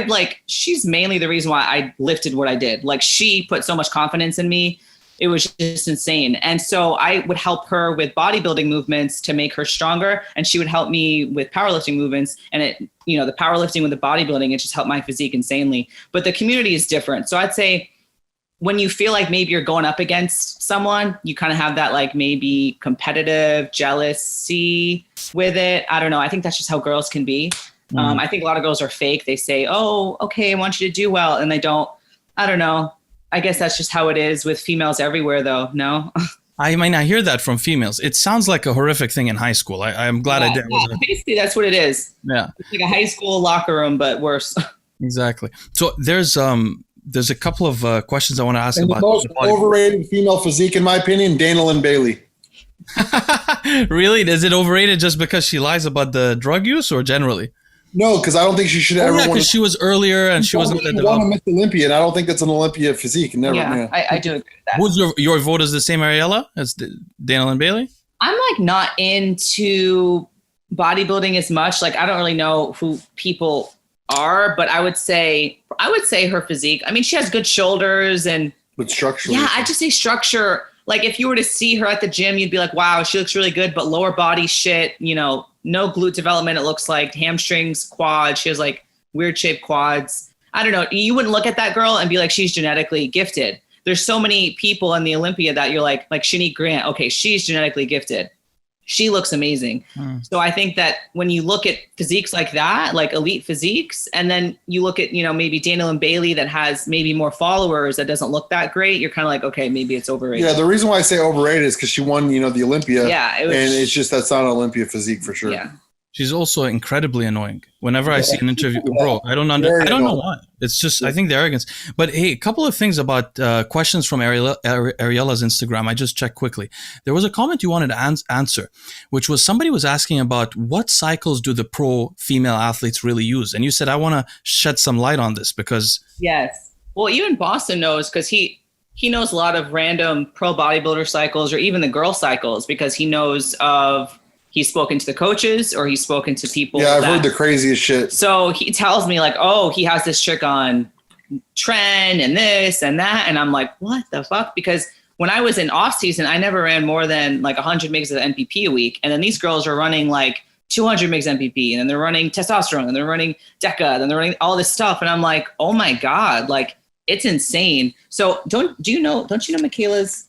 Speaker 2: like, she's mainly the reason why I lifted what I did. Like, she put so much confidence in me. It was just insane. And so I would help her with bodybuilding movements to make her stronger. And she would help me with powerlifting movements. And it, the powerlifting with the bodybuilding, it just helped my physique insanely. But the community is different. So I'd say, when you feel like maybe you're going up against someone, you kind of have that like maybe competitive jealousy with it. I don't know. I think that's just how girls can be. I think a lot of girls are fake. They say, oh, okay, I want you to do well. And they don't. I don't know. I guess that's just how it is with females everywhere, though. No?
Speaker 1: I mean, I hear that from females. It sounds like a horrific thing in high school. I'm glad I did.
Speaker 2: Yeah, basically, that's what it is.
Speaker 1: Yeah.
Speaker 2: It's like a high school locker room, but worse. Exactly.
Speaker 1: So there's a couple of questions I want to ask
Speaker 3: and
Speaker 1: about.
Speaker 3: The most overrated female physique, in my opinion, Dana Lynn Bailey.
Speaker 1: Really? Is it overrated just because she lies about the drug use, or generally?
Speaker 3: No, because I don't think she should ever.
Speaker 1: Yeah, because she was earlier and she wasn't that
Speaker 3: developed. Miss Olympia, and I don't think that's an Olympia physique. Never.
Speaker 2: Yeah, I do agree with that.
Speaker 1: Who's your vote is the same Ariella as Dana Lynn Bailey?
Speaker 2: I'm like not into bodybuilding as much. Like, I don't really know who people are, but I would say her physique. I mean, she has good shoulders and
Speaker 3: with structure.
Speaker 2: Yeah, I just say structure. Like, if you were to see her at the gym, you'd be like, wow, she looks really good, but lower body shit, no glute development. It looks like hamstrings, quads. She has like weird shaped quads. I don't know. You wouldn't look at that girl and be like, she's genetically gifted. There's so many people in the Olympia that you're like Shanique Grant. Okay, she's genetically gifted. She looks amazing. So I think that when you look at physiques like that, like elite physiques, and then you look at, maybe Dana Lynn Bailey that has maybe more followers that doesn't look that great, you're kind of like, okay, maybe it's overrated.
Speaker 3: Yeah, the reason why I say overrated is because she won, the Olympia.
Speaker 2: Yeah.
Speaker 3: And it's just, that's not an Olympia physique for sure.
Speaker 2: Yeah.
Speaker 1: She's also incredibly annoying. Whenever I see an interview, bro, I don't know why. It's just, I think the arrogance. But hey, a couple of things about questions from Ariella's Instagram. I just checked quickly. There was a comment you wanted to answer, which was somebody was asking about what cycles do the pro female athletes really use? And you said, I want to shed some light on this because...
Speaker 2: Yes. Well, even Bostin knows because he knows a lot of random pro bodybuilder cycles or even the girl cycles because he knows of... He's spoken to the coaches or he's spoken to people.
Speaker 3: Yeah, I've heard the craziest shit.
Speaker 2: So he tells me like, oh, he has this chick on TREN and this and that. And I'm like, what the fuck? Because when I was in off season, I never ran more than like 100 mgs of NPP a week. And then these girls are running like 200 mgs NPP and then they're running testosterone and they're running DECA, then they're running all this stuff. And I'm like, oh my God, like it's insane. So don't you know Michaela's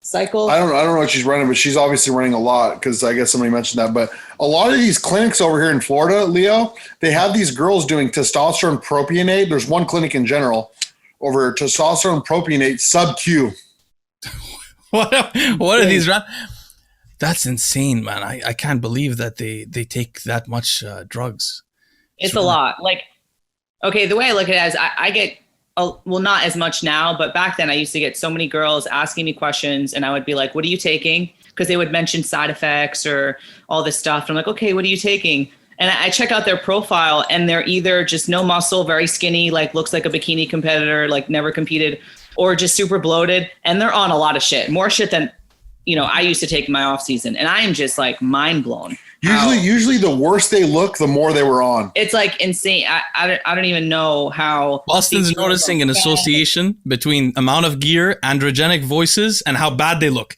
Speaker 2: cycle?
Speaker 3: I don't know what she's running, but she's obviously running a lot because I guess somebody mentioned that. But a lot of these clinics over here in Florida, Leo, they have these girls doing testosterone propionate. There's one clinic in general over testosterone propionate sub-Q.
Speaker 1: What are these? That's insane, man. I can't believe that they take that much drugs.
Speaker 2: It's a lot. Like, okay, the way I look at it is I get well, not as much now, but back then I used to get so many girls asking me questions and I would be like, what are you taking? Because they would mention side effects or all this stuff. And I'm like, okay, what are you taking? And I check out their profile and they're either just no muscle, very skinny, like looks like a bikini competitor, like never competed, or just super bloated. And they're on a lot of shit, more shit than, I used to take in my off season. And I am just like mind blown.
Speaker 3: Usually the worse they look, the more they were on.
Speaker 2: It's like insane. I don't even know how.
Speaker 1: Boston's noticing an association between amount of gear, androgenic voices, and how bad they look.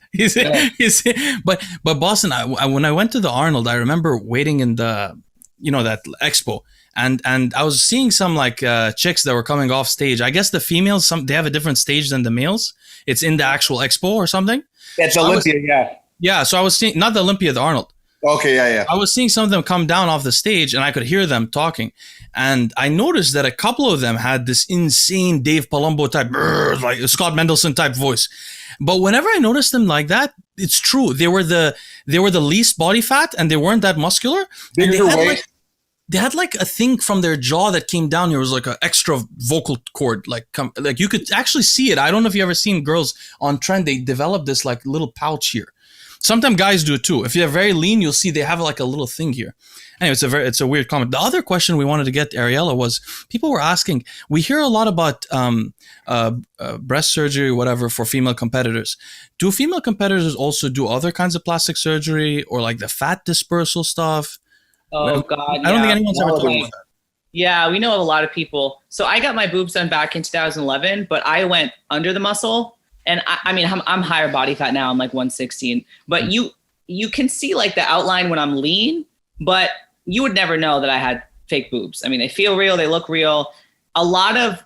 Speaker 1: But Boston, when I went to the Arnold, I remember waiting in the, that expo. And I was seeing some like chicks that were coming off stage. I guess the females, they have a different stage than the males. It's in the actual expo or something.
Speaker 3: It's Olympia, yeah.
Speaker 1: Yeah, so I was seeing, not the Olympia, the Arnold.
Speaker 3: Okay, yeah.
Speaker 1: I was seeing some of them come down off the stage and I could hear them talking. And I noticed that a couple of them had this insane Dave Palumbo type, like Scott Mendelson type voice. But whenever I noticed them like that, it's true. They were the least body fat and they weren't that muscular. And they had like a thing from their jaw that came down. There was like an extra vocal cord, like you could actually see it. I don't know if you ever seen girls on TREN. They develop this like little pouch here. Sometimes guys do it too. If you're very lean, you'll see they have like a little thing here. Anyway, it's a weird comment. The other question we wanted to get to Ariella was people were asking. We hear a lot about breast surgery, whatever, for female competitors. Do female competitors also do other kinds of plastic surgery or like the fat dispersal stuff?
Speaker 2: Oh God!
Speaker 1: I don't think anyone's ever talked about that.
Speaker 2: Yeah, we know of a lot of people. So I got my boobs done back in 2011, but I went under the muscle. And I mean, I'm higher body fat now. I'm like 116, but you can see like the outline when I'm lean, but you would never know that I had fake boobs. I mean, they feel real. They look real. A lot of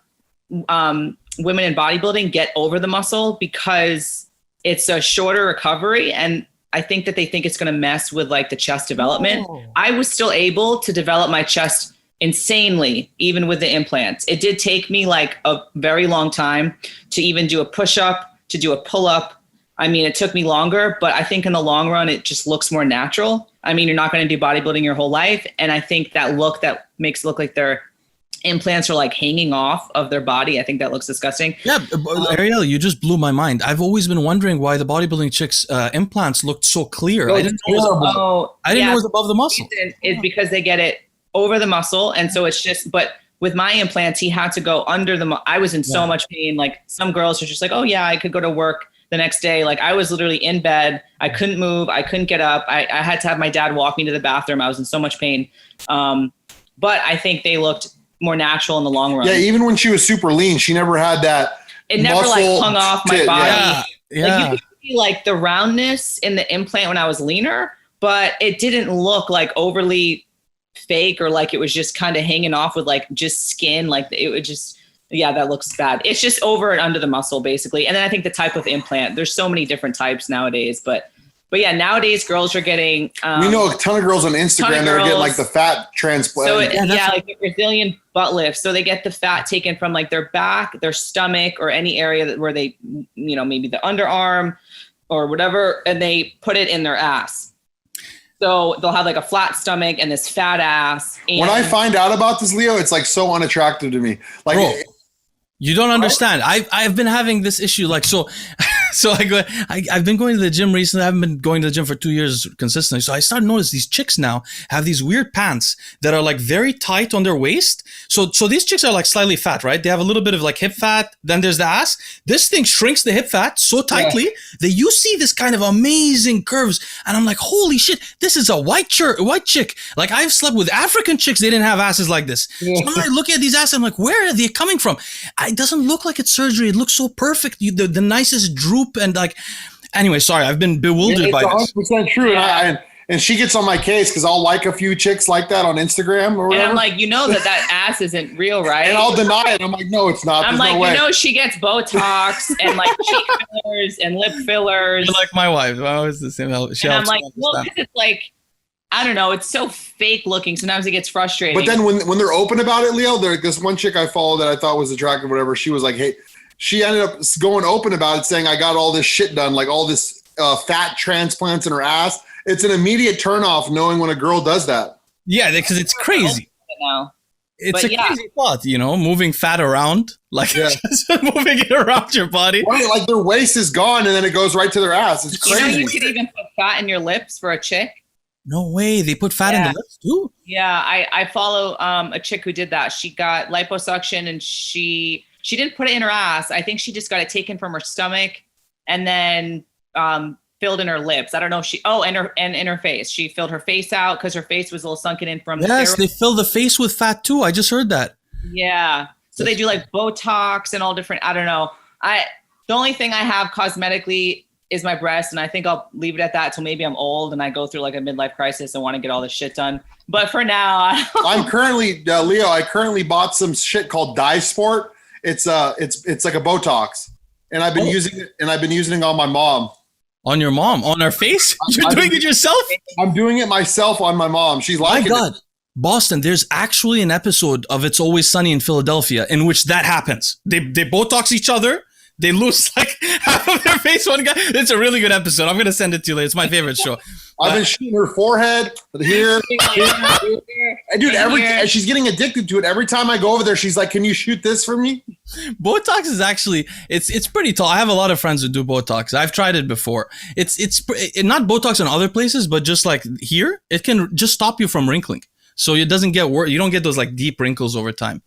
Speaker 2: women in bodybuilding get over the muscle because it's a shorter recovery. And I think that they think it's going to mess with like the chest development. Oh. I was still able to develop my chest insanely, even with the implants. It did take me like a very long time to even do a push-up, to do a pull-up. I mean, it took me longer, but I think in the long run, it just looks more natural. I mean, you're not going to do bodybuilding your whole life. And I think that look that makes it look like their implants are like hanging off of their body. I think that looks disgusting.
Speaker 1: Yeah, Ariella, you just blew my mind. I've always been wondering why the bodybuilding chicks' implants looked so clear. I didn't know it was above the muscle.
Speaker 2: It's because they get it over the muscle. And so it's just, but with my implants, he had to go under I was in so much pain. Like some girls are just like, oh yeah, I could go to work the next day. Like I was literally in bed. I couldn't move. I couldn't get up. I had to have my dad walk me to the bathroom. I was in so much pain. But I think they looked more natural in the long run.
Speaker 3: Yeah. Even when she was super lean, she never had that.
Speaker 2: It never like hung off my body.
Speaker 1: Yeah.
Speaker 2: Like you could see like the roundness in the implant when I was leaner, but it didn't look like overly fake or like it was just kind of hanging off with like just skin. Like it would just, that looks bad. It's just over and under the muscle basically. And then I think the type of implant, there's so many different types nowadays, but yeah, nowadays girls are getting,
Speaker 3: we know a ton of girls on Instagram that are getting like the fat transplant.
Speaker 2: So like the Brazilian butt lift. So they get the fat taken from like their back, their stomach, or any area where they, maybe the underarm or whatever, and they put it in their ass. So they'll have like a flat stomach and this fat ass. And
Speaker 3: when I find out about this, Leo, it's like so unattractive to me. Like,
Speaker 1: bro, you don't understand. I've been having this issue. Like, so I've been going to the gym recently. I haven't been going to the gym for 2 years consistently. So I started to notice these chicks now have these weird pants that are like very tight on their waist. So these chicks are like slightly fat, right? They have a little bit of like hip fat. Then there's the ass. This thing shrinks the hip fat so tightly that you see this kind of amazing curves. And I'm like, holy shit, this is a white chick. Like I've slept with African chicks. They didn't have asses like this. So I'm like looking at these asses. I'm like, where are they coming from? It doesn't look like it's surgery. It looks so perfect. The nicest droop and like. Anyway, sorry, I've been bewildered by this.
Speaker 3: It's 100% true. Yeah. And she gets on my case because I'll like a few chicks like that on Instagram or whatever.
Speaker 2: And I'm like, that ass isn't real, right?
Speaker 3: And I'll deny it. I'm like, no, it's not.
Speaker 2: I'm
Speaker 3: There's
Speaker 2: like,
Speaker 3: no way.
Speaker 2: she gets Botox and like cheek fillers and lip fillers.
Speaker 1: You're like my wife. I was the same.
Speaker 2: And I'm like, well, it's like, I don't know. It's so fake looking. Sometimes it gets frustrating.
Speaker 3: But then when they're open about it, Leo, this one chick I followed that I thought was attractive, whatever, she was like, hey, she ended up going open about it, saying, I got all this shit done, like all this fat transplants in her ass. It's an immediate turnoff knowing when a girl does that.
Speaker 1: Yeah, because it's crazy. It's a crazy thought, moving fat around, like just moving it around your body.
Speaker 3: Right, like their waist is gone and then it goes right to their ass. It's crazy.
Speaker 2: You could even put fat in your lips for a chick.
Speaker 1: No way. They put fat in the lips too?
Speaker 2: Yeah, I follow a chick who did that. She got liposuction and she didn't put it in her ass. I think she just got it taken from her stomach and then filled in her lips. I don't know if and in her face. She filled her face out because her face was a little sunken in from the steroids.
Speaker 1: They fill the face with fat too. I just heard that.
Speaker 2: Yeah. So they do like Botox and all different, I don't know. The only thing I have cosmetically is my breast, and I think I'll leave it at that till maybe I'm old and I go through like a midlife crisis and want to get all this shit done. But for now,
Speaker 3: I'm currently Leo. I currently bought some shit called Dye Sport. It's like a Botox, and I've been using it. And I've been using it on my mom.
Speaker 1: On your mom? On her face? You're doing it yourself?
Speaker 3: I'm doing it myself on my mom. She's liking it.
Speaker 1: Boston, there's actually an episode of It's Always Sunny in Philadelphia in which that happens. They Botox each other. They lose like half of their face. One guy. It's a really good episode. I'm gonna send it to you later. It's my favorite show.
Speaker 3: I've been shooting her forehead here. And dude, she's getting addicted to it. Every time I go over there, she's like, "Can you shoot this for me?"
Speaker 1: Botox is actually it's pretty tall. I have a lot of friends who do Botox. I've tried it before. It's not Botox in other places, but just like here, it can just stop you from wrinkling. So it doesn't get worse. You don't get those like deep wrinkles over time.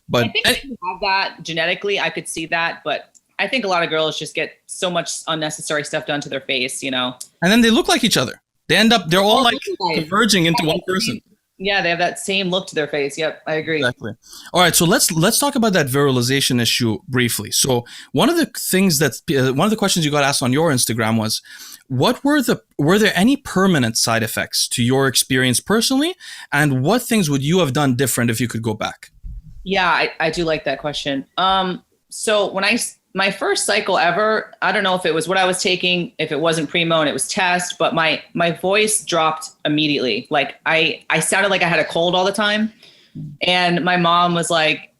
Speaker 1: But
Speaker 2: I think you have that genetically. I could see that, but I think a lot of girls just get so much unnecessary stuff done to their face, And
Speaker 1: then they look like each other. They're all like converging into one person.
Speaker 2: Yeah, they have that same look to their face. Yep, I agree.
Speaker 1: Exactly. All right, so let's talk about that viralization issue briefly. So one of the things one of the questions you got asked on your Instagram was, were there any permanent side effects to your experience personally, and what things would you have done different if you could go back?
Speaker 2: Yeah, I do like that question. So when my first cycle ever, I don't know if it was what I was taking, if it wasn't Primo and it was test, but my voice dropped immediately. Like I sounded like I had a cold all the time. And my mom was like,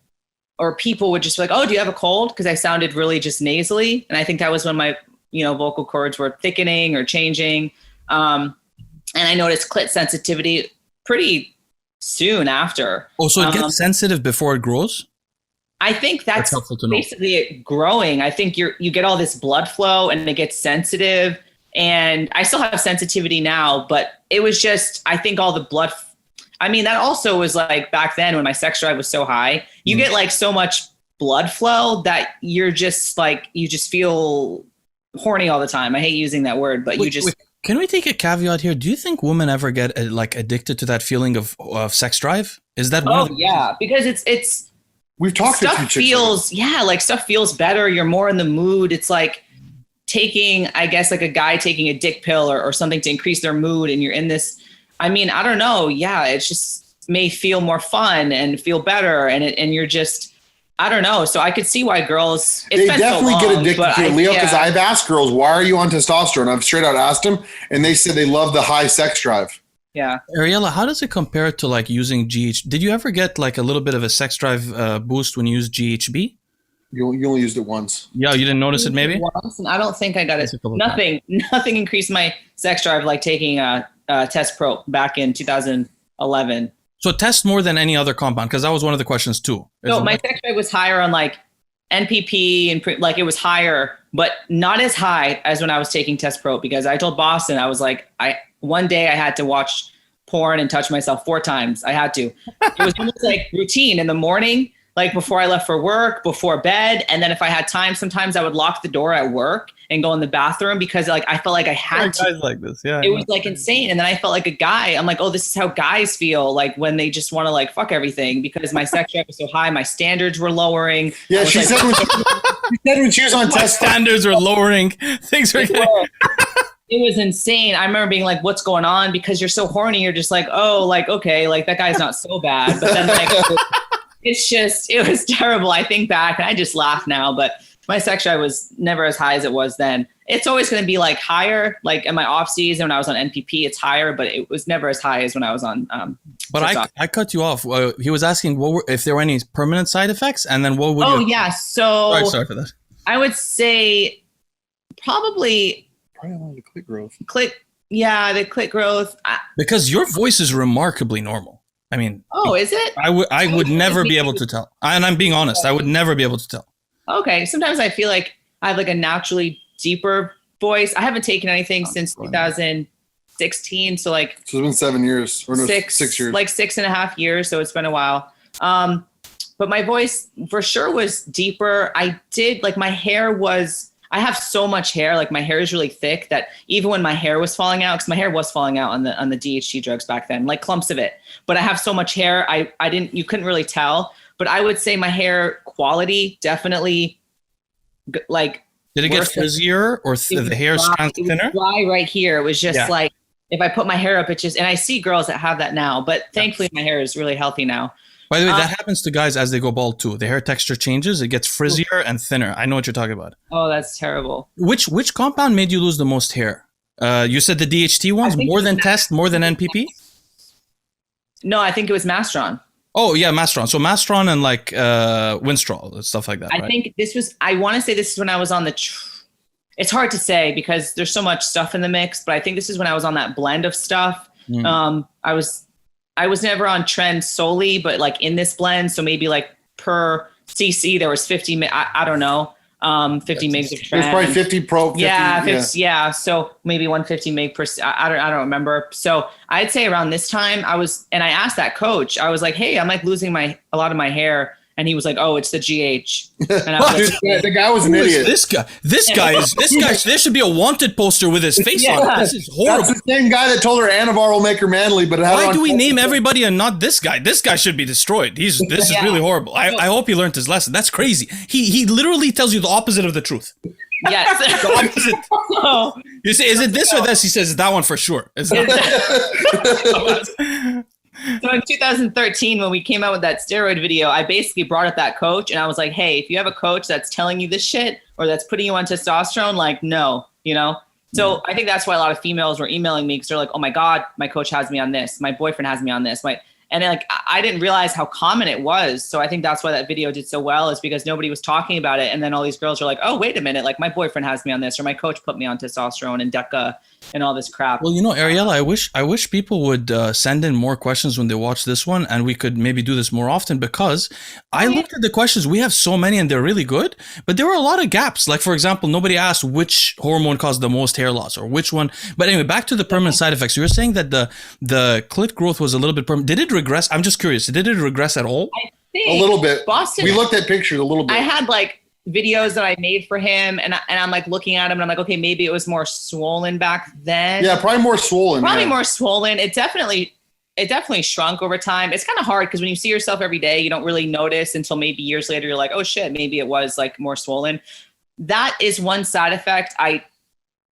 Speaker 2: or people would just be like, oh, do you have a cold? Because I sounded really just nasally. And I think that was when my, vocal cords were thickening or changing. And I noticed clit sensitivity pretty soon after.
Speaker 1: Oh, so it gets sensitive before it grows?
Speaker 2: I think that's basically it growing. I think you get all this blood flow and it gets sensitive, and I still have sensitivity now, but it was just, I think all the blood, that also was like back then when my sex drive was so high, you get like so much blood flow that you're just like, you just feel horny all the time. I hate using that word, but wait,
Speaker 1: can we take a caveat here? Do you think women ever get like addicted to that feeling of sex drive? Is that one of the
Speaker 2: yeah, because it's,
Speaker 3: we've talked
Speaker 2: stuff feels stuff feels better. You're more in the mood. It's like taking, I guess, like a guy taking a dick pill or something to increase their mood, and you're in this. I don't know. Yeah, it's just may feel more fun and feel better, and you're just, I don't know. So I could see why girls.
Speaker 3: They definitely get addicted to it, Leo. Because I've asked girls, why are you on testosterone? I've straight out asked them, and they said they love the high sex drive.
Speaker 2: Yeah.
Speaker 1: Ariella, how does it compare to like using GH? Did you ever get like a little bit of a sex drive boost when you used GHB?
Speaker 3: You only used it once.
Speaker 1: Yeah, you didn't notice it maybe?
Speaker 2: Once, and I don't think I got it. Nothing increased my sex drive like taking test pro back in 2011.
Speaker 1: So test more than any other compound, because that was one of the questions too.
Speaker 2: So my sex drive was higher on like NPP and like it was higher, but not as high as when I was taking test pro, because I told Bostin, I was like, one day I had to watch porn and touch myself 4 times. I had to. It was almost like routine in the morning, like before I left for work, before bed. And then if I had time, sometimes I would lock the door at work and go in the bathroom because like I felt like I had to.
Speaker 1: Guys like this, yeah.
Speaker 2: It was like insane. And then I felt like a guy. I'm like, oh, this is how guys feel like when they just want to like fuck everything, because my sex drive was so high, my standards were lowering.
Speaker 3: Yeah, she said when she was on test,
Speaker 1: standards were lowering. Things were getting.
Speaker 2: It was insane. I remember being like, what's going on? Because you're so horny. You're just like, oh, like, okay, like that guy's not so bad. But then like, it was terrible. I think back and I just laugh now, but my sex drive was never as high as it was then. It's always going to be like higher, like in my off season when I was on NPP, it's higher, but it was never as high as when I was on.
Speaker 1: But I cut you off. He was asking if there were any permanent side effects, and then what would you?
Speaker 2: Oh yeah. So
Speaker 1: sorry for that.
Speaker 2: I would say probably
Speaker 3: the clit growth.
Speaker 2: Yeah, the clit growth.
Speaker 1: Because your voice is remarkably normal. I mean,
Speaker 2: oh, is it?
Speaker 1: I would never be able to tell. And I'm being honest, I would never be able to tell.
Speaker 2: Okay. Sometimes I feel like I have like a naturally deeper voice. I haven't taken anything since 2016. So like. So
Speaker 3: it's been 7 years or no, 6 years.
Speaker 2: Like 6.5 years. So it's been a while. But my voice for sure was deeper. I did like my hair was. I have so much hair, like my hair is really thick that even when my hair was falling out, because my hair was falling out on the DHT drugs back then, like clumps of it. But I have so much hair, you couldn't really tell. But I would say my hair quality definitely like.
Speaker 1: Did it get frizzier or the hair strength thinner?
Speaker 2: It was dry right here. It was just like, if I put my hair up, it just, and I see girls that have that now, but thankfully my hair is really healthy now.
Speaker 1: By the way, that happens to guys as they go bald too. The hair texture changes. It gets frizzier and thinner. I know what you're talking about.
Speaker 2: Oh, that's terrible.
Speaker 1: Which compound made you lose the most hair? You said the DHT ones, more than test, more than NPP?
Speaker 2: No, I think it was Masteron.
Speaker 1: Oh, yeah, Masteron. So Masteron and like Winstrol and stuff like that, right?
Speaker 2: I think this was, I want to say this is when I was on it's hard to say because there's so much stuff in the mix, but I think this is when I was on that blend of stuff. I was never on TREN solely, but like in this blend. So maybe like per CC, there was 50, I don't know, 50 megs of TREN.
Speaker 3: There's probably 50 pro. 50,
Speaker 2: yeah. So maybe 150 meg per, I don't remember. So I'd say around this time and I asked that coach, I was like, hey, I'm like losing a lot of my hair. And he was like, "Oh, it's the GH." And I was like,
Speaker 3: the guy was an idiot.
Speaker 1: This guy. There should be a wanted poster with his face on it. This is horrible.
Speaker 3: That's the same guy that told her Anavar will make her manly. But
Speaker 1: why do we name everybody and not this guy? This guy should be destroyed. This is really horrible. I hope he learned his lesson. That's crazy. He literally tells you the opposite of the truth.
Speaker 2: Yes.
Speaker 1: The opposite. You say, is it this or this? He says, that one for sure. It's not.
Speaker 2: So in 2013, when we came out with that steroid video, I basically brought up that coach and I was like, hey, if you have a coach that's telling you this shit or that's putting you on testosterone, like, no, you know? So I think that's why a lot of females were emailing me because they're like, oh my God, my coach has me on this. My boyfriend has me on this. And like, I didn't realize how common it was. So I think that's why that video did so well is because nobody was talking about it. And then all these girls are like, oh, wait a minute. Like my boyfriend has me on this or my coach put me on testosterone and DECA and all this crap.
Speaker 1: Well, you know, Ariella, I wish people would send in more questions when they watch this one and we could maybe do this more often because I looked at the questions. We have so many and they're really good, but there were a lot of gaps. Like, for example, nobody asked which hormone caused the most hair loss or which one. But anyway, back to the permanent side effects. You were saying that the clit growth was a little bit permanent. Did it regress? I'm just curious. Did it regress at all?
Speaker 2: I think
Speaker 3: a little bit.
Speaker 2: Bostin,
Speaker 3: we looked at pictures a little bit.
Speaker 2: I had like videos that I made for him and I'm like looking at him and I'm like, okay, maybe it was more swollen back then.
Speaker 3: Yeah, probably more swollen.
Speaker 2: More swollen. It definitely shrunk over time. It's kind of hard because when you see yourself every day, you don't really notice until maybe years later, you're like, oh shit, maybe it was like more swollen. That is one side effect.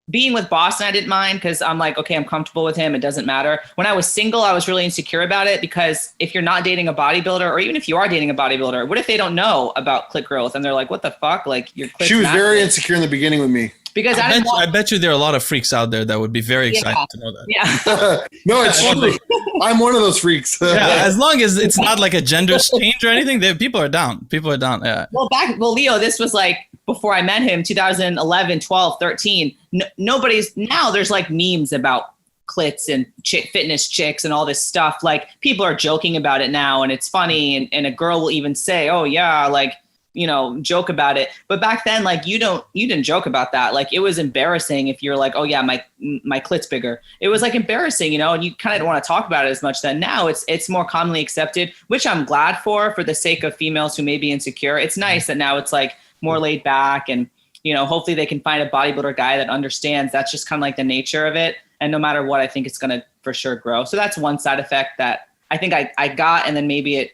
Speaker 2: Being with Bostin, I didn't mind because I'm like, okay, I'm comfortable with him. It doesn't matter. When I was single, I was really insecure about it because if you're not dating a bodybuilder or even if you are dating a bodybuilder, what if they don't know about clit growth? And they're like, what the fuck? Like your clit's
Speaker 3: She was
Speaker 2: massive.
Speaker 3: very insecure in the beginning with me.
Speaker 2: Because
Speaker 1: I bet you there are a lot of freaks out there that would be very excited to know that.
Speaker 2: Yeah.
Speaker 3: No, it's true. I'm one of those freaks.
Speaker 1: Yeah, as long as it's not like a gender change or anything, people are down. People are down. Yeah.
Speaker 2: Well, Leo, this was like before I met him, 2011, 12, 13. Now there's like memes about clits and fitness chicks and all this stuff. Like people are joking about it now and it's funny. And a girl will even say, oh yeah, like, you know, joke about it. But back then, like you didn't joke about that. Like it was embarrassing if you're like, oh yeah, my clit's bigger. It was like embarrassing, you know, and you kind of don't want to talk about it as much then. Now it's more commonly accepted, which I'm glad for the sake of females who may be insecure. It's nice that now it's like more laid back and, you know, hopefully they can find a bodybuilder guy that understands that's just kind of like the nature of it. And no matter what, I think it's going to for sure grow. So that's one side effect that I think I got, and then maybe it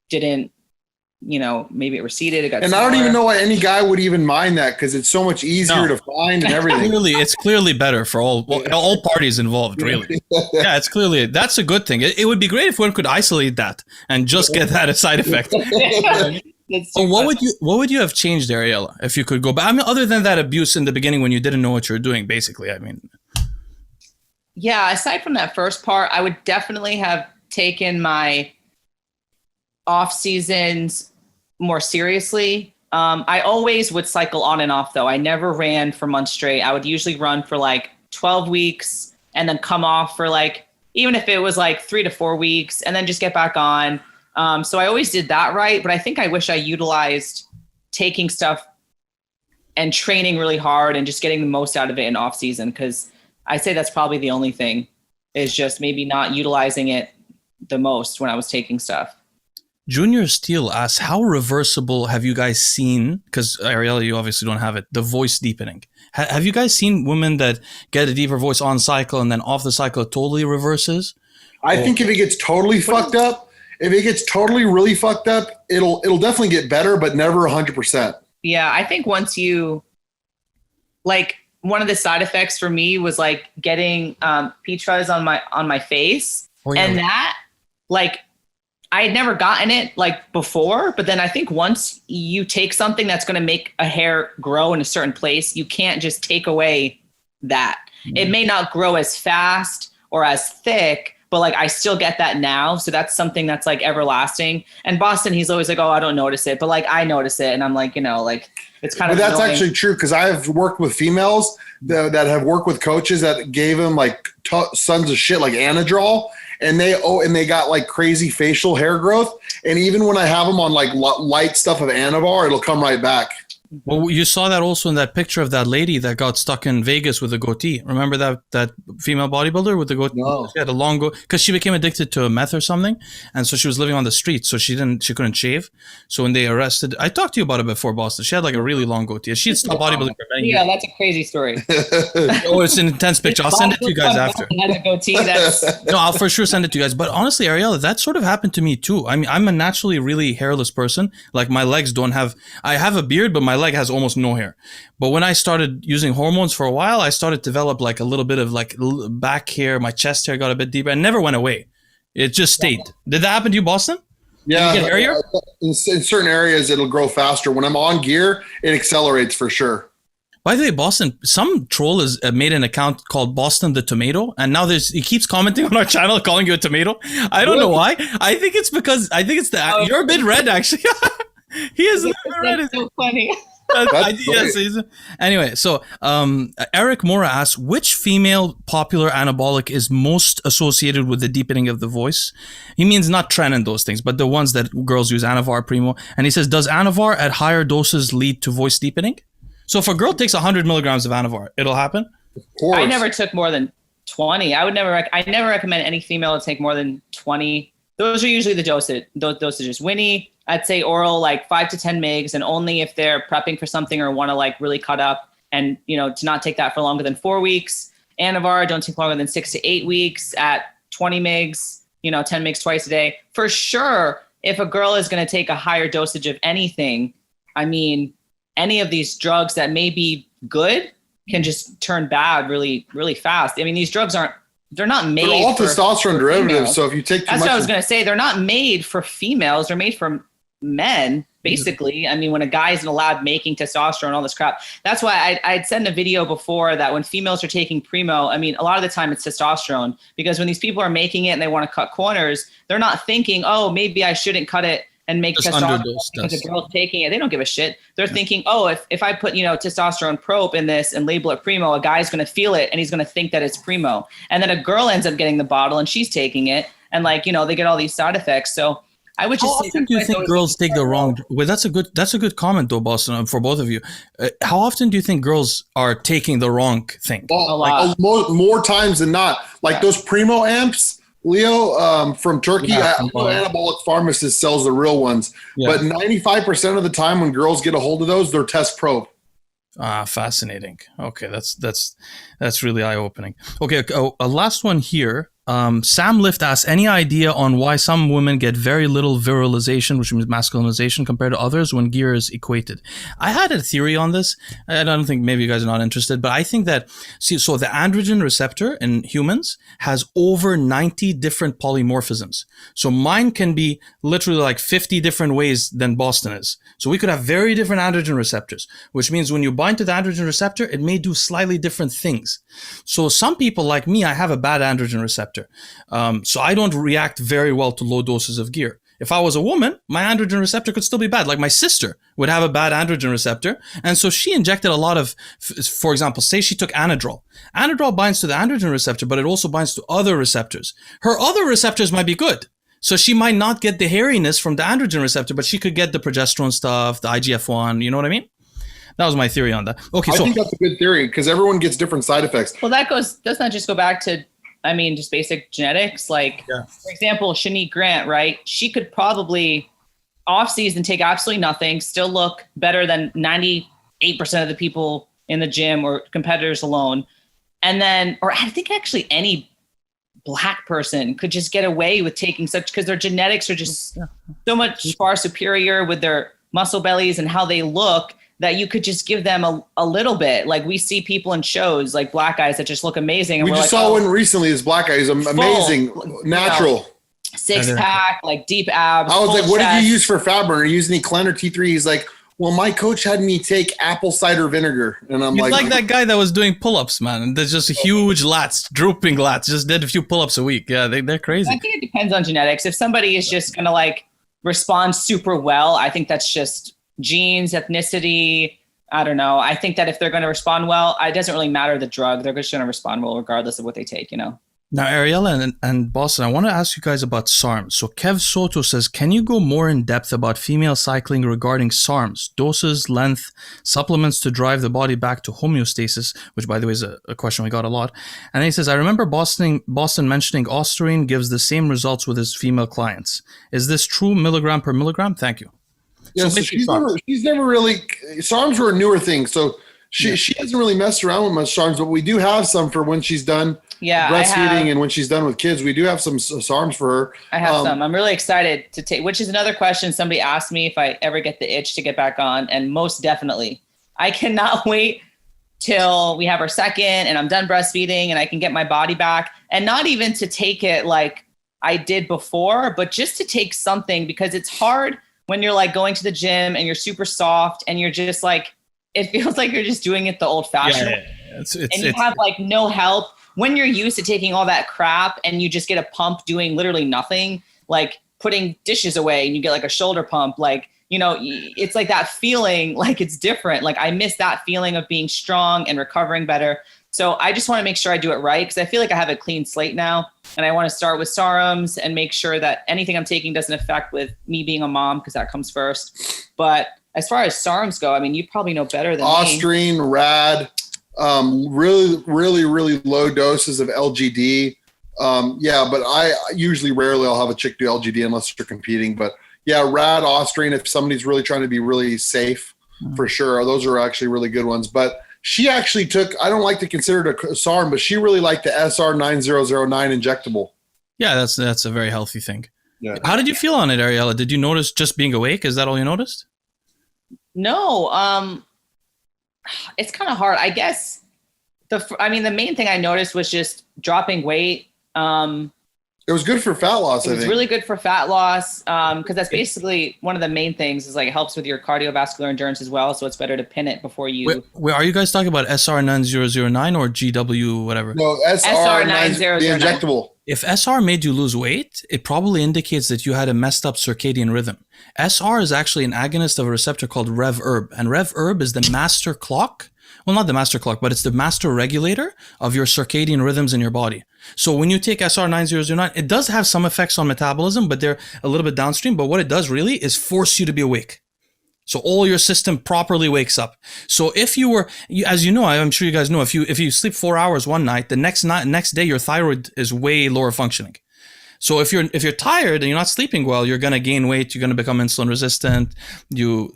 Speaker 2: didn't, you know, maybe it receded. It got smaller.
Speaker 3: I don't even know why any guy would even mind that, because it's so much easier to find and everything.
Speaker 1: It's clearly better for all parties involved, really. Yeah, that's a good thing. It would be great if one could isolate that and just get that a side effect. So what would you have changed, Ariella, if you could go back? I mean, other than that abuse in the beginning when you didn't know what you were doing, basically. I mean,
Speaker 2: yeah. Aside from that first part, I would definitely have taken my off seasons more seriously. I always would cycle on and off though. I never ran for months straight. I would usually run for like 12 weeks and then come off for like, even if it was like 3 to 4 weeks and then just get back on. So I always did that right. But I think I wish I utilized taking stuff and training really hard and just getting the most out of it in off season. Cause I say that's probably the only thing, is just maybe not utilizing it the most when I was taking stuff.
Speaker 1: Junior Steele asks, how reversible have you guys seen, because Ariella, you obviously don't have it, the voice deepening? Have you guys seen women that get a deeper voice on cycle and then off the cycle it totally reverses?
Speaker 3: I think if it gets totally fucked up, if it gets totally really fucked up, it'll definitely get better, but never 100%.
Speaker 2: Yeah, I think once you, like, one of the side effects for me was like getting peach fuzz on my face. Oh, yeah. And that, like, I had never gotten it like before, but then I think once you take something that's going to make a hair grow in a certain place, you can't just take away that. Mm-hmm. It may not grow as fast or as thick, but like I still get that now. So that's something that's like everlasting. And Bostin, he's always like, oh, I don't notice it. But like I notice it. And I'm like, you know, like it's kind of
Speaker 3: But that's
Speaker 2: annoying.
Speaker 3: actually true, because I have worked with females that have worked with coaches that gave them like sons of shit like Anadrol. And they got like crazy facial hair growth. And even when I have them on like light stuff of Anavar, it'll come right back.
Speaker 1: Well, you saw that also in that picture of that lady that got stuck in Vegas with a goatee. Remember that female bodybuilder with the goatee?
Speaker 3: No.
Speaker 1: She had a long goatee because she became addicted to meth or something, and so she was living on the street, so she couldn't shave. So when they arrested, I talked to you about it before, Bostin. She had like a really long goatee. She had stopped bodybuilding for many years.
Speaker 2: Yeah, that's a crazy story.
Speaker 1: Oh, it's an intense picture. I'll send it to you guys after.
Speaker 2: Had a goatee,
Speaker 1: No, I'll for sure send it to you guys. But honestly, Ariella, that sort of happened to me too. I mean, I'm a naturally really hairless person. Like my legs don't have. I have a beard, but my leg has almost no hair. But when I started using hormones for a while, I started to develop like a little bit of like back hair. My chest hair got a bit deeper and never went away. It just stayed. Did that happen to you, Bostin?
Speaker 3: Yeah.
Speaker 1: Did you get hairier?
Speaker 3: In certain areas, it'll grow faster. When I'm on gear, it accelerates for sure.
Speaker 1: By the way, Bostin, some troll has made an account called Bostin the Tomato, and now he keeps commenting on our channel calling you a tomato. I don't know why. I think it's you're a bit red actually. He is a bit red.
Speaker 2: That's so funny.
Speaker 1: Yes. Anyway, so Eric Mora asks, which female popular anabolic is most associated with the deepening of the voice? He means not TREN and those things, but the ones that girls use, Anavar, Primo. And he says, does Anavar at higher doses lead to voice deepening? So if a girl takes 100 milligrams of Anavar, it'll happen?
Speaker 3: Of course.
Speaker 2: I never took more than 20. I never recommend any female to take more than 20. Those are usually the dosages. Winnie, I'd say oral like 5 to 10 mgs, and only if they're prepping for something or want to like really cut up, and you know, to not take that for longer than 4 weeks. Anavar, don't take longer than 6 to 8 weeks at 20 mgs, 10 mgs twice a day. For sure, if a girl is going to take a higher dosage of anything, I mean, any of these drugs that may be good can just turn bad really, really fast. I mean, these drugs they're not made.
Speaker 3: They're all testosterone derivatives. So if you take too much,
Speaker 2: that's what I was going to say. They're not made for females. They're made for men, basically. I mean, when a guy's in a lab making testosterone, all this crap. That's why I'd sent a video before that when females are taking Primo, I mean, a lot of the time it's testosterone, because when these people are making it and they want to cut corners, they're not thinking, oh, maybe I shouldn't cut it and make
Speaker 1: Just
Speaker 2: testosterone
Speaker 1: underdose
Speaker 2: because
Speaker 1: test.
Speaker 2: the girl's taking it. They don't give a shit. They're thinking, oh, if I put, testosterone probe in this and label it Primo, a guy's going to feel it and he's going to think that it's Primo. And then a girl ends up getting the bottle and she's taking it. And they get all these side effects. So I would just
Speaker 1: How often do you think girls take the wrong? Well, that's a good comment though, Bostin, for both of you. How often do you think girls are taking the wrong thing?
Speaker 2: A lot.
Speaker 3: More times than not. Like those Primo amps, Leo, from Turkey, anabolic pharmacist sells the real ones. Yeah. But 95% of the time when girls get a hold of those, they're test probe.
Speaker 1: Fascinating. Okay, that's really eye-opening. Okay, a last one here. Sam Lift asks, any idea on why some women get very little viralization, which means masculinization, compared to others when gear is equated? I had a theory on this. I don't think maybe you guys are not interested, but I think that, so the androgen receptor in humans has over 90 different polymorphisms. So mine can be literally like 50 different ways than Bostin is. So we could have very different androgen receptors, which means when you bind to the androgen receptor, it may do slightly different things. So some people like me, I have a bad androgen receptor. So I don't react very well to low doses of gear. If I was a woman, my androgen receptor could still be bad. Like my sister would have a bad androgen receptor. And so she injected a lot of, for example, say she took Anadrol. Anadrol binds to the androgen receptor, but it also binds to other receptors. Her other receptors might be good. So she might not get the hairiness from the androgen receptor, but she could get the progesterone stuff, the IGF-1, you know what I mean? That was my theory on that. Okay,
Speaker 3: I think that's a good theory because everyone gets different side effects.
Speaker 2: Well, does not just go back to, just basic genetics. For example, Shanique Grant, right? She could probably off season take absolutely nothing, still look better than 98% of the people in the gym or competitors alone. And then, or I think actually any Black person could just get away with taking such, because their genetics are just so much far superior with their muscle bellies and how they look, that you could just give them a little bit. Like we see people in shows, like Black guys that just look amazing. And
Speaker 3: we just saw one recently. This Black guy is amazing, natural.
Speaker 2: Six pack, like deep abs.
Speaker 3: I was like, what did you use for fat burn? Are you using any Clen or T3? He's like, well, my coach had me take apple cider vinegar. And I'm
Speaker 1: like that guy that was doing pull-ups, man. There's just huge lats, drooping lats, just did a few pull-ups a week. Yeah, they're crazy.
Speaker 2: I think it depends on genetics. If somebody is just going to respond super well, I think that's just genes, ethnicity. I don't know. I think that if they're going to respond well, it doesn't really matter the drug. They're just going to respond well regardless of what they take, Now,
Speaker 1: Ariella and Bostin, I want to ask you guys about SARMS. So Kev Soto says, can you go more in depth about female cycling regarding SARMS, doses, length, supplements to drive the body back to homeostasis, which by the way is a question we got a lot. And then he says, I remember Bostin mentioning Ostarine gives the same results with his female clients. Is this true milligram per milligram? Thank you.
Speaker 3: Yeah, so she's never really, SARMs were a newer thing. So she hasn't really messed around with much SARMs, but we do have some for when she's done breastfeeding and when she's done with kids. We do have some SARMs for her.
Speaker 2: I have some. I'm really excited to take, which is another question somebody asked me if I ever get the itch to get back on. And most definitely, I cannot wait till we have our second and I'm done breastfeeding and I can get my body back. And not even to take it like I did before, but just to take something, because it's hard when you're going to the gym and you're super soft and you're just it feels like you're just doing it the old fashioned way. And you have no help when you're used to taking all that crap and you just get a pump doing literally nothing, like putting dishes away and you get a shoulder pump. It's that feeling, it's different. I miss that feeling of being strong and recovering better. So I just want to make sure I do it right, because I feel like I have a clean slate now, and I want to start with SARMs and make sure that anything I'm taking doesn't affect with me being a mom, because that comes first. But as far as SARMs go, you probably know better than me.
Speaker 3: Ostarine, RAD, really, really, really low doses of LGD. But I usually rarely I'll have a chick do LGD unless they're competing. But yeah, RAD, Ostarine, if somebody's really trying to be really safe, for sure. Those are actually really good ones. But she actually took, I don't like to consider it a SARM, but she really liked the SR9009 injectable.
Speaker 1: Yeah, that's a very healthy thing.
Speaker 3: Yeah.
Speaker 1: How did you feel on it, Ariella? Did you notice just being awake? Is that all you noticed?
Speaker 2: No, it's kind of hard. I guess the main thing I noticed was just dropping weight.
Speaker 3: It was good for fat loss, I think.
Speaker 2: It was really good for fat loss, because that's basically one of the main things is it helps with your cardiovascular endurance as well. So it's better to pin it before you.
Speaker 1: Wait, are you guys talking about SR9009 or GW whatever?
Speaker 3: No, SR9009, the injectable.
Speaker 1: If SR made you lose weight, it probably indicates that you had a messed up circadian rhythm. SR is actually an agonist of a receptor called reverb, and reverb is the master clock. Well, not the master clock, but it's the master regulator of your circadian rhythms in your body. So when you take SR9009, it does have some effects on metabolism, but they're a little bit downstream. But what it does really is force you to be awake. So all your system properly wakes up. So if you were, as you know, I'm sure you guys know, if you sleep 4 hours one night, the next day your thyroid is way lower functioning. So if you're tired and you're not sleeping well, you're gonna gain weight, you're gonna become insulin resistant, you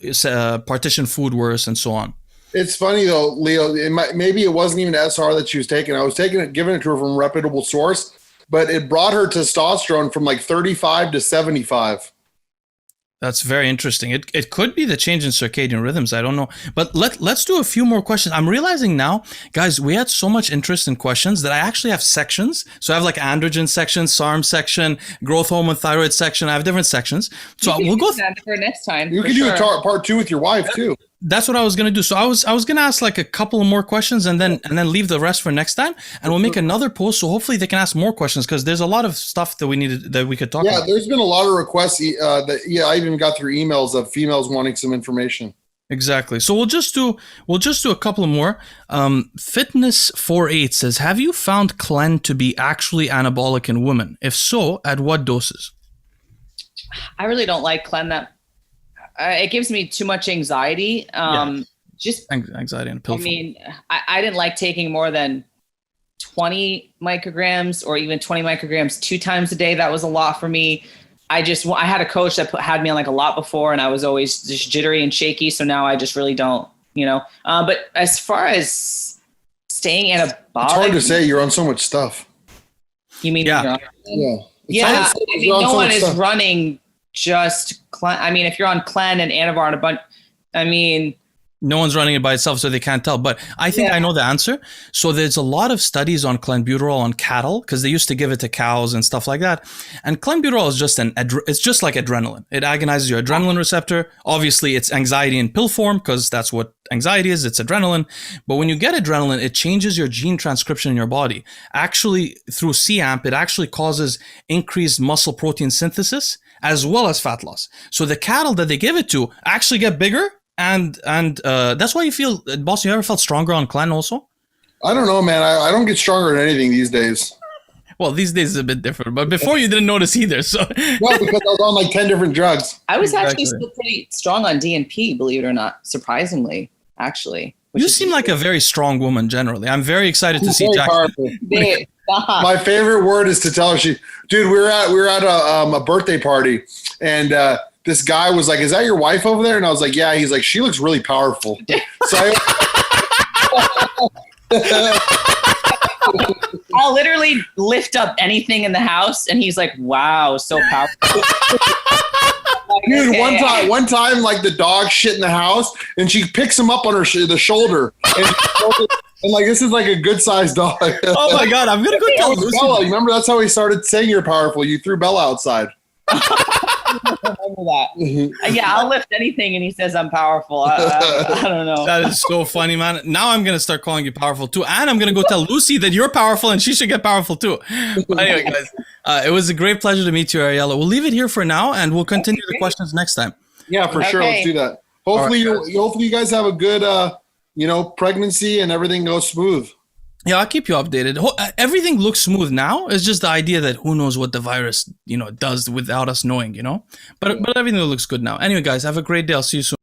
Speaker 1: partition food worse, and so on.
Speaker 3: It's funny though, Leo. Maybe it wasn't even SR that she was taking. I was giving it to her from a reputable source, but it brought her testosterone from like 35 to 75.
Speaker 1: That's very interesting. It could be the change in circadian rhythms. I don't know. But let's do a few more questions. I'm realizing now, guys, we had so much interest in questions that I actually have sections. So I have like androgen section, SARM section, growth hormone, thyroid section. I have different sections. So we'll go
Speaker 2: for next time.
Speaker 3: You can do a part 2 with your wife too.
Speaker 1: That's what I was gonna do. So I was gonna ask like a couple more questions and then leave the rest for next time, and we'll make another post. So hopefully they can ask more questions because there's a lot of stuff that we could talk about.
Speaker 3: Yeah, there's been a lot of requests. I even got through emails of females wanting some information.
Speaker 1: Exactly. So we'll just do a couple more. Fitness48 says, have you found Clen to be actually anabolic in women? If so, at what doses?
Speaker 2: I really don't like Clen. That it gives me too much anxiety. Just
Speaker 1: anxiety and pill.
Speaker 2: I mean, I didn't like taking more than 20 micrograms or even 20 micrograms 2 times a day. That was a lot for me. I had a coach that had me on like a lot before, and I was always just jittery and shaky. So now I just really don't, but as far as staying anabolic,
Speaker 3: it's hard to say. You're on so much stuff.
Speaker 2: You mean?
Speaker 3: Yeah.
Speaker 2: Yeah. I mean, no one is running just Clen. I mean, if you're on Clen and Anavar and a bunch, I mean,
Speaker 1: no one's running it by itself, so they can't tell. But I think I know the answer. So there's a lot of studies on clenbuterol on cattle because they used to give it to cows and stuff like that. And clenbuterol is just it's just like adrenaline. It agonizes your adrenaline receptor. Obviously, it's anxiety in pill form because that's what anxiety is. It's adrenaline. But when you get adrenaline, it changes your gene transcription in your body. Actually, through CAMP, it actually causes increased muscle protein synthesis as well as fat loss. So the cattle that they give it to actually get bigger. And that's why you feel, Bostin, you ever felt stronger on Clen also?
Speaker 3: I don't know, man. I don't get stronger at anything these days.
Speaker 1: Well, these days is a bit different, but before you didn't notice either. So
Speaker 3: no, because I was on like 10 different drugs.
Speaker 2: I was actually still pretty strong on DNP, believe it or not, surprisingly, actually.
Speaker 1: You seem like a very strong woman generally. I'm very excited to see Jack.
Speaker 3: My favorite word is to tell her we were at a birthday party, and this guy was like, "Is that your wife over there?" And I was like, "Yeah." He's like, "She looks really powerful." So
Speaker 2: I'll literally lift up anything in the house, and he's like, "Wow, so powerful."
Speaker 3: Dude, one time, like the dog shit in the house, and she picks him up on the shoulder, and like this is like a good sized dog.
Speaker 1: Oh my god, I'm gonna go tell Lucy.
Speaker 3: Bella, remember that's how he started saying you're powerful. You threw Bella outside.
Speaker 2: Remember that. Yeah, I'll lift anything, and he says I'm powerful. I don't know.
Speaker 1: That is so funny, man. Now I'm gonna start calling you powerful too, and I'm gonna go tell Lucy that you're powerful, and she should get powerful too. But anyway, guys, it was a great pleasure to meet you, Ariella. We'll leave it here for now, and we'll continue the questions next time.
Speaker 3: Yeah, for sure. Let's do that. Hopefully, hopefully you guys have a good, pregnancy and everything goes smooth.
Speaker 1: Yeah, I'll keep you updated. Everything looks smooth now. It's just the idea that who knows what the virus, does without us knowing, But everything looks good now. Anyway, guys, have a great day. I'll see you soon.